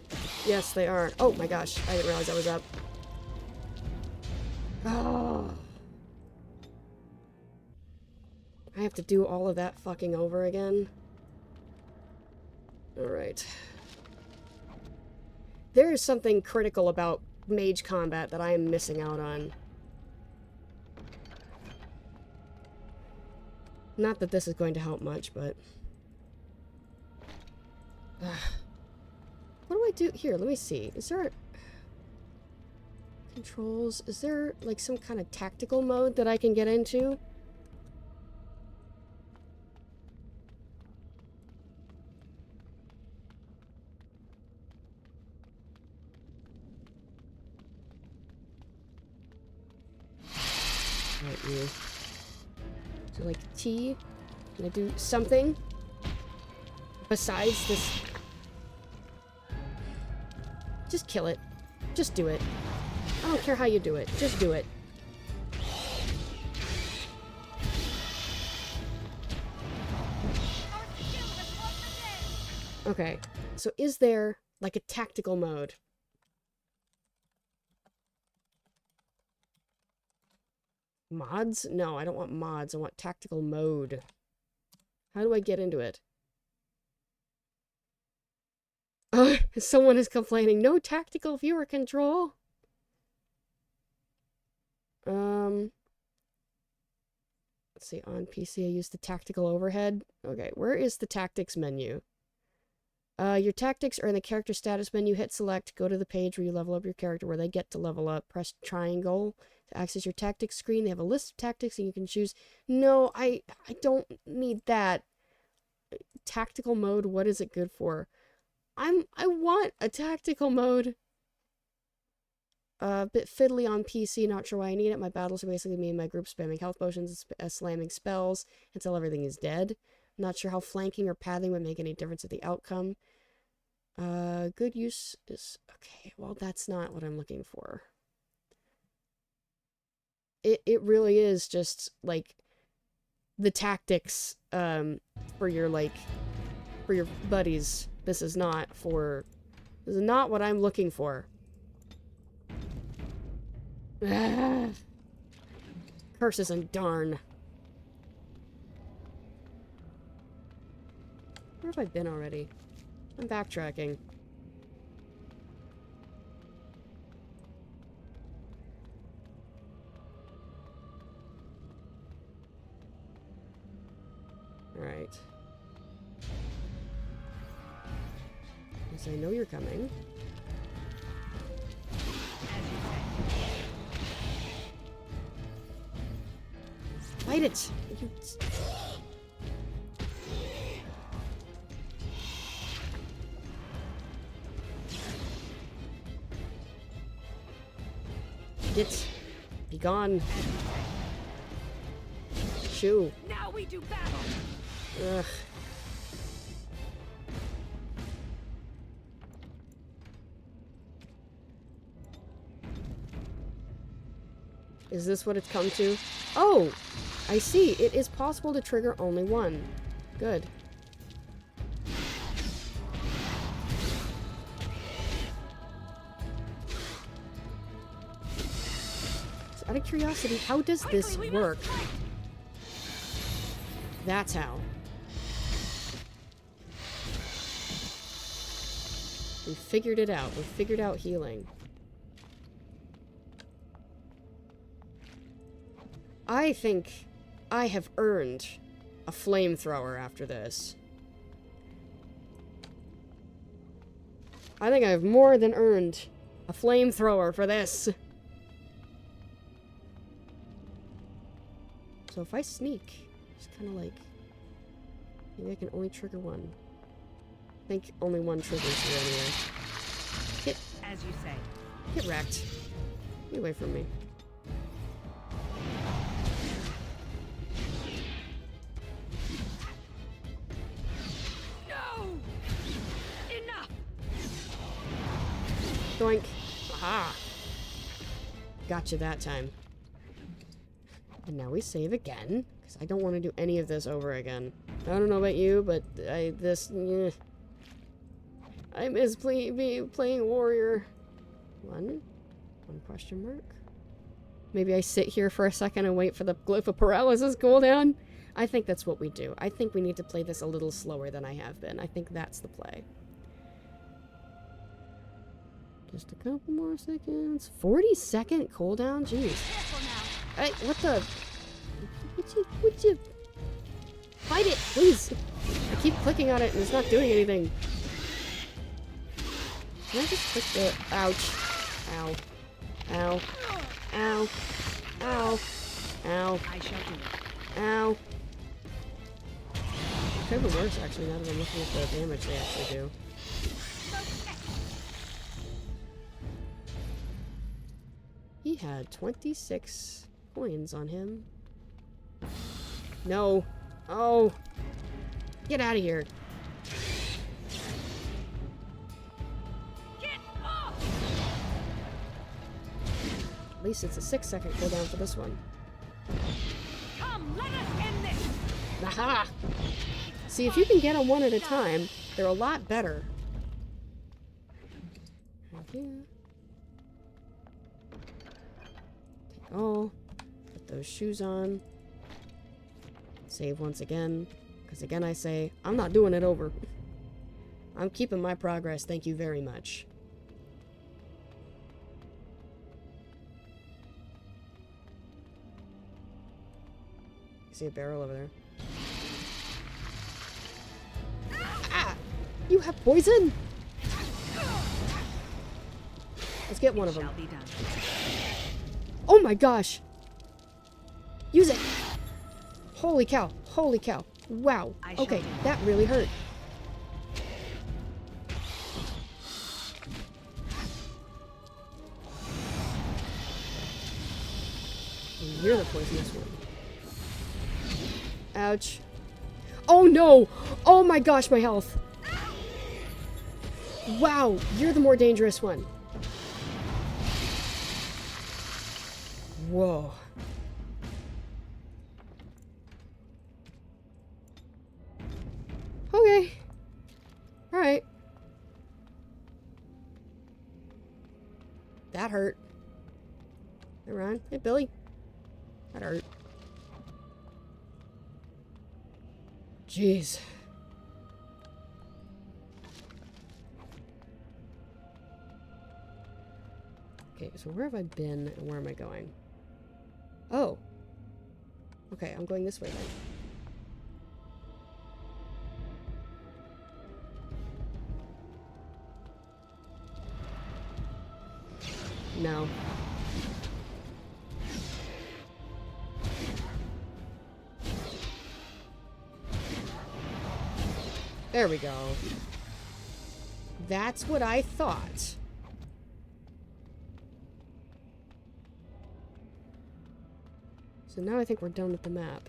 Yes, they are. Oh my gosh, I didn't realize I was up. Oh. I have to do all of that fucking over again. Alright. There is something critical about mage combat that I am missing out on. Not that this is going to help much, but... What do I I do? Here, let me see. Is there... Controls. Is there, like, some kind of tactical mode that I can get into? Right, you. So, like, T. Can I do something? Besides this... Just kill it. Just do it. I don't care how you do it. Just do it. Okay. So is there, like, a tactical mode? Mods? No, I don't want mods. I want tactical mode. How do I get into it? Oh, someone is complaining. No tactical viewer control. Let's see. On PC, I use the tactical overhead. Okay, where is the tactics menu? Your tactics are in the character status menu. Hit select. Go to the page where you level up your character, where they get to level up. Press triangle to access your tactics screen. They have a list of tactics and you can choose. No, I don't need that. Tactical mode, what is it good for? I want a tactical mode. A bit fiddly on PC, not sure why I need it. My battles are basically me and my group spamming health potions, slamming spells until everything is dead. Not sure how flanking or pathing would make any difference to the outcome. Good use is... Okay, well, that's not what I'm looking for. It really is just, like, the tactics, for your, like, for your buddies. This is not what I'm looking for. Curses and darn. Where have I been already? I'm backtracking. Alright. Yes, I know you're coming. Fight it! Get! Be gone! Shoo! Now we do battle! Ugh. Is this what it's come to? Oh! I see. It is possible to trigger only one. Good. So out of curiosity, how does this work? That's how. We figured it out. We figured out healing. I think I have earned a flamethrower after this. I think I've more than earned a flamethrower for this. So if I sneak, it's kind of like... Maybe I can only trigger one. I think only one triggers here anyway. Get... As you say. Get wrecked. Get away from me. Doink. Aha. Gotcha that time. And now we save again, because I don't want to do any of this over again. I don't know about you, but I miss playing warrior. One question mark. Maybe I sit here for a second and wait for the glyph of paralysis cooldown. I think that's what we do. I think we need to play this a little slower than I have been. I think that's the play. Just a couple more seconds. 40-second cooldown? Jeez. Hey, what the? Would you? Fight it, please. I keep clicking on it and it's not doing anything. Can I just click the... Ouch. Ow. Ow. Ow. Ow. Ow. I shall do it. Ow. It could be worse, actually, now that I'm looking at the damage they actually do. He had 26 coins on him. No. Oh. Get out of here. At least it's a 6-second cooldown for this one. Come, let us end this. Aha! See, if you can get them one at a time, they're a lot better. Thank you. Take all. Put those shoes on. Save once again. Because again I say, I'm not doing it over. I'm keeping my progress, thank you very much. I see a barrel over there. Ah! You have poison! Let's get one of them. Oh my gosh! Use it! Holy cow! Holy cow! Wow! Okay, that really hurt. You're the poisonous one. Ouch. Oh no! Oh my gosh, my health! Wow, you're the more dangerous one. Whoa. Okay. Alright. That hurt. Hey, Ron. Hey, Billy. That hurt. Jeez. Okay, so where have I been and where am I going? Oh. Okay, I'm going this way then. No. There we go. That's what I thought. So now I think we're done with the map.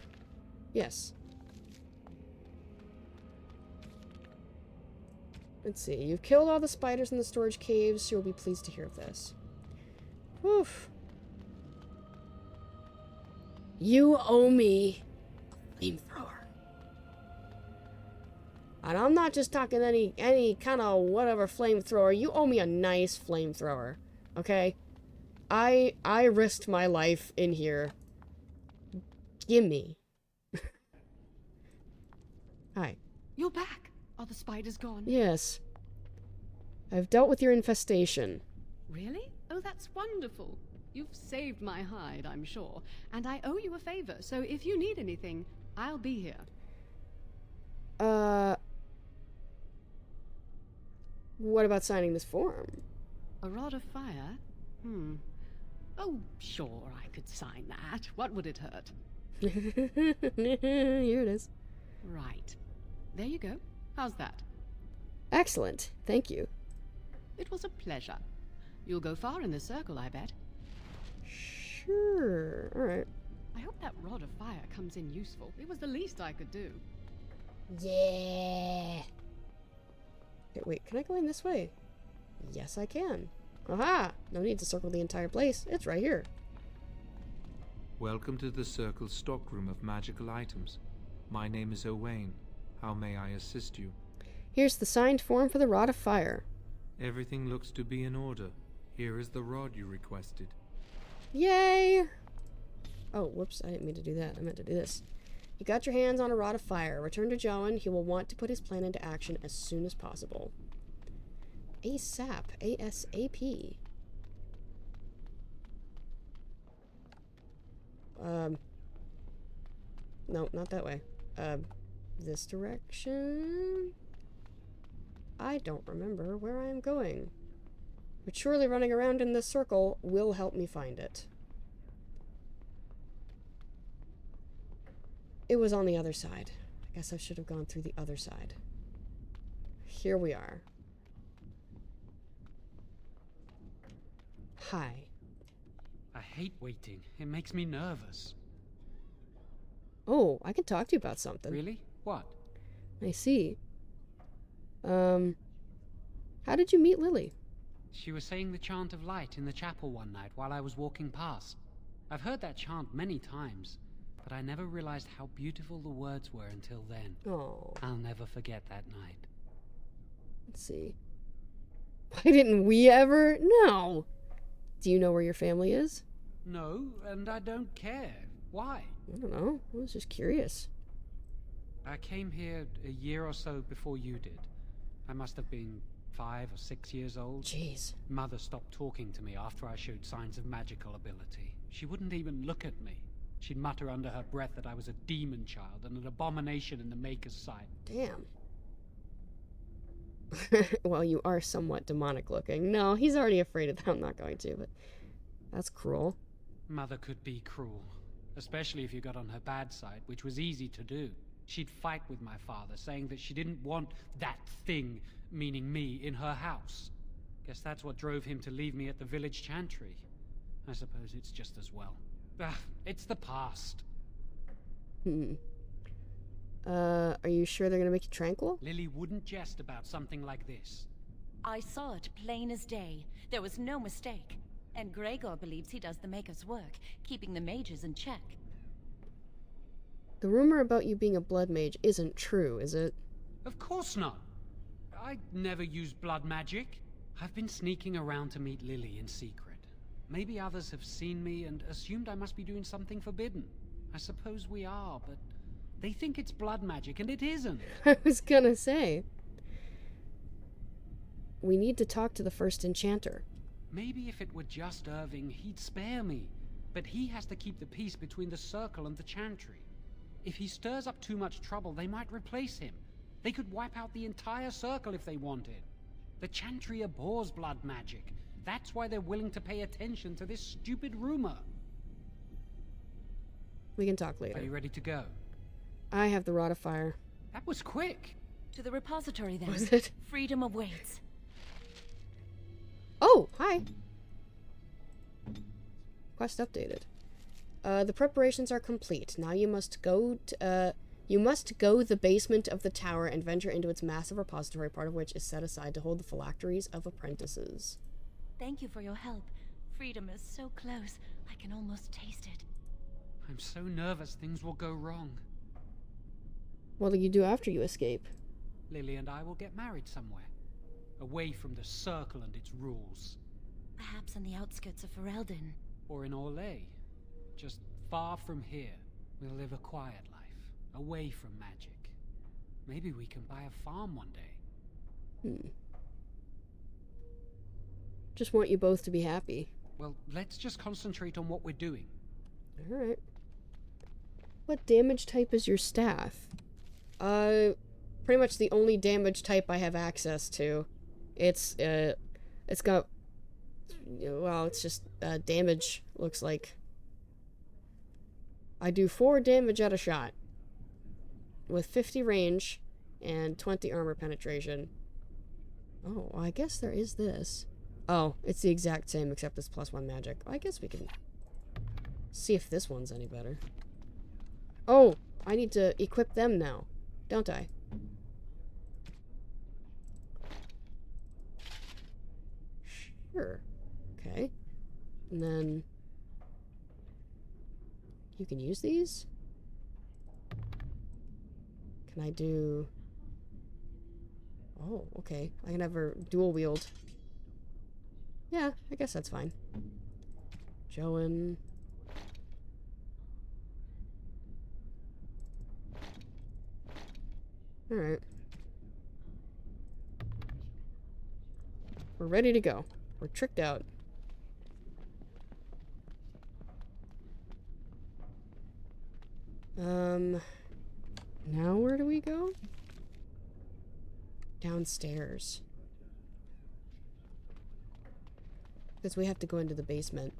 Yes. Let's see. You've killed all the spiders in the storage caves, so you'll be pleased to hear of this. Oof. You owe me a flamethrower. And I'm not just talking any kind of whatever flamethrower. You owe me a nice flamethrower. Okay? I risked my life in here. Gimme. Hi. You're back. Are the spiders gone? Yes. I've dealt with your infestation. Really? Oh, that's wonderful. You've saved my hide, I'm sure. And I owe you a favor, so if you need anything, I'll be here. What about signing this form? A rod of fire? Oh, sure, I could sign that. What would it hurt? Here it is. Right. There you go. How's that? Excellent. Thank you. It was a pleasure. You'll go far in the circle, I bet. Sure. Alright. I hope that rod of fire comes in useful. It was the least I could do. Yeah. Okay, wait, can I go in this way? Yes, I can. Aha! No need to circle the entire place. It's right here. Welcome to the Circle's stockroom of magical items. My name is Owain. How may I assist you? Here's the signed form for the Rod of Fire. Everything looks to be in order. Here is the rod you requested. Yay! Oh, whoops, I didn't mean to do that. I meant to do this. You got your hands on a Rod of Fire. Return to Joan. He will want to put his plan into action as soon as possible. ASAP. ASAP. No, not that way. This direction? I don't remember where I am going. But surely running around in this circle will help me find it. It was on the other side. I guess I should have gone through the other side. Here we are. Hi. I hate waiting. It makes me nervous. Oh, I can talk to you about something. Really? What? I see. How did you meet Lily? She was saying the chant of light in the chapel one night while I was walking past. I've heard that chant many times, but I never realized how beautiful the words were until then. Oh. I'll never forget that night. Let's see. Why didn't we ever? No. Do you know where your family is? No, and I don't care. Why? I don't know. I was just curious. I came here a year or so before you did. I must have been 5 or 6 years old. Jeez. Mother stopped talking to me after I showed signs of magical ability. She wouldn't even look at me. She'd mutter under her breath that I was a demon child and an abomination in the Maker's sight. Damn. Well, you are somewhat demonic looking. No, he's already afraid of that. I'm not going to, but that's cruel. Mother could be cruel, especially if you got on her bad side, which was easy to do. She'd fight with my father, saying that she didn't want that thing, meaning me, in her house. Guess that's what drove him to leave me at the village chantry. I suppose it's just as well. It's the past. Are you sure they're gonna make you tranquil? Lily wouldn't jest about something like this. I saw it plain as day. There was no mistake. And Gregor believes he does the Maker's work, keeping the mages in check. The rumor about you being a blood mage isn't true, is it? Of course not. I never used blood magic. I've been sneaking around to meet Lily in secret. Maybe others have seen me and assumed I must be doing something forbidden. I suppose we are, but they think it's blood magic, and it isn't. I was gonna say. We need to talk to the first enchanter. Maybe if it were just Irving, he'd spare me. But he has to keep the peace between the Circle and the Chantry. If he stirs up too much trouble, they might replace him. They could wipe out the entire Circle if they wanted. The Chantry abhors blood magic. That's why they're willing to pay attention to this stupid rumor. We can talk later. Are you ready to go? I have the Rod of Fire. That was quick. To the repository, then. Was it? Freedom awaits. Oh, hi. Quest updated. The preparations are complete. Now you must go the basement of the tower and venture into its massive repository, part of which is set aside to hold the phylacteries of apprentices. Thank you for your help. Freedom is so close, I can almost taste it. I'm so nervous things will go wrong. What will you do after you escape? Lily and I will get married somewhere. Away from the Circle and its rules. Perhaps in the outskirts of Ferelden. Or in Orlais. Just far from here. We'll live a quiet life. Away from magic. Maybe we can buy a farm one day. Just want you both to be happy. Well, let's just concentrate on what we're doing. Alright. What damage type is your staff? Pretty much the only damage type I have access to. It's got, well, it's just, damage, looks like. I do 4 damage at a shot. With 50 range and 20 armor penetration. Oh, well, I guess there is this. Oh, it's the exact same except it's +1 magic. I guess we can see if this one's any better. Oh, I need to equip them now, don't I? Sure. Okay. And then you can use these? Can I do... Oh, okay. I can have her dual wield. Yeah, I guess that's fine. Joan. Alright. We're ready to go. We're tricked out. Now where do we go? Downstairs. Because we have to go into the basement.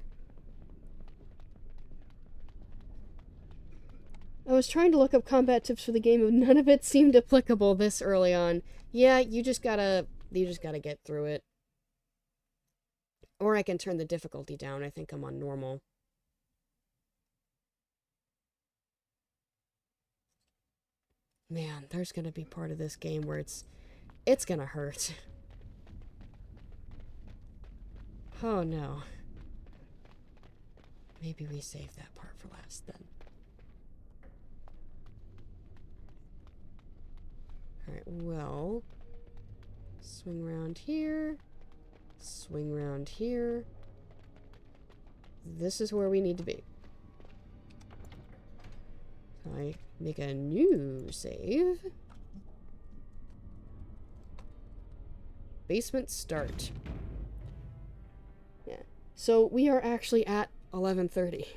I was trying to look up combat tips for the game, and none of it seemed applicable this early on. Yeah, you just gotta get through it. Or I can turn the difficulty down. I think I'm on normal. Man, there's gonna be part of this game where it's gonna hurt. Oh no. Maybe we save that part for last then. Alright, well, swing around here, swing around here. This is where we need to be. So I make a new save. Basement start. Yeah. So we are actually at 11:30.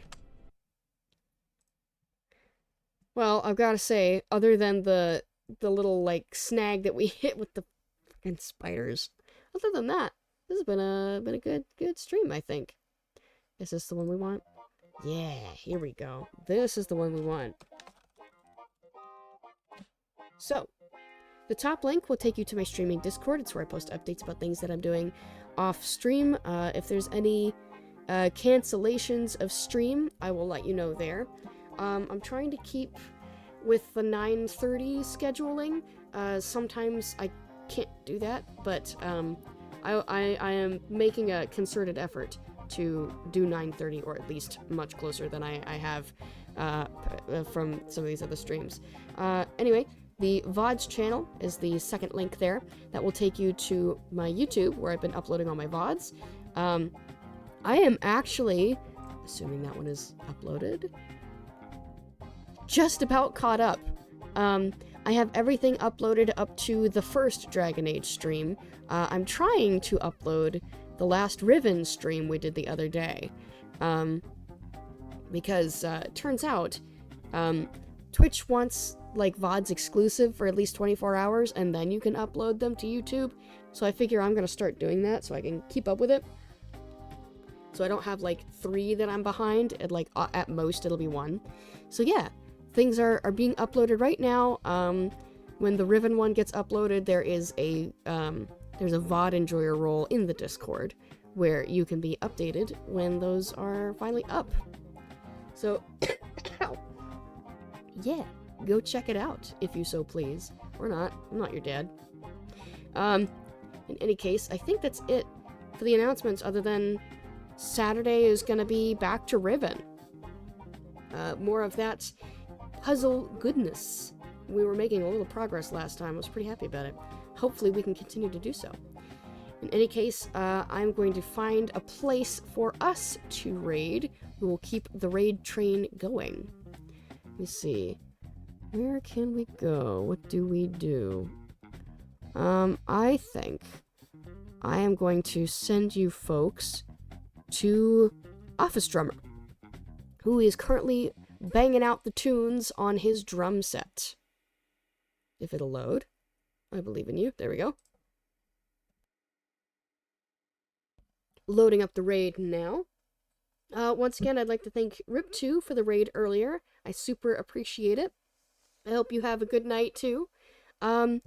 Well, I've got to say, other than the little, like, snag that we hit with the fucking spiders, other than that, this has been a good stream, I think. Is this the one we want? Yeah, here we go. This is the one we want. So, the top link will take you to my streaming Discord. It's where I post updates about things that I'm doing off stream. If there's any cancellations of stream, I will let you know there. I'm trying to keep with the 9:30 scheduling. Sometimes I can't do that, but I am making a concerted effort to do 9:30, or at least much closer than I have from some of these other streams. Anyway, the VODs channel is the second link there. That will take you to my YouTube, where I've been uploading all my VODs. I am actually, assuming that one is uploaded, just about caught up. I have everything uploaded up to the first Dragon Age stream. I'm trying to upload the last Riven stream we did the other day. Because it turns out Twitch wants like VODs exclusive for at least 24 hours, and then you can upload them to YouTube. So I figure I'm gonna start doing that so I can keep up with it. So I don't have like 3 that I'm behind, and like at most it'll be 1. So yeah, things are being uploaded right now. When the Riven one gets uploaded, there is there's a VOD enjoyer role in the Discord where you can be updated when those are finally up. So yeah, go check it out if you so please. Or not. I'm not your dad. In any case, I think that's it for the announcements, other than Saturday is going to be back to Riven. More of that puzzle goodness. We were making a little progress last time. I was pretty happy about it. Hopefully we can continue to do so. In any case, I'm going to find a place for us to raid. We will keep the raid train going. Let me see. Where can we go? What do we do? I think I am going to send you folks to Office Drummer, who is currently banging out the tunes on his drum set. If it'll load. I believe in you. There we go. Loading up the raid now. Once again, I'd like to thank Rip2 for the raid earlier. I super appreciate it. I hope you have a good night too. And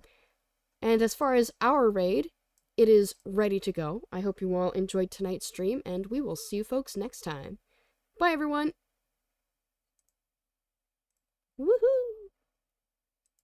as far as our raid, it is ready to go. I hope you all enjoyed tonight's stream, and we will see you folks next time. Bye, everyone. Woohoo!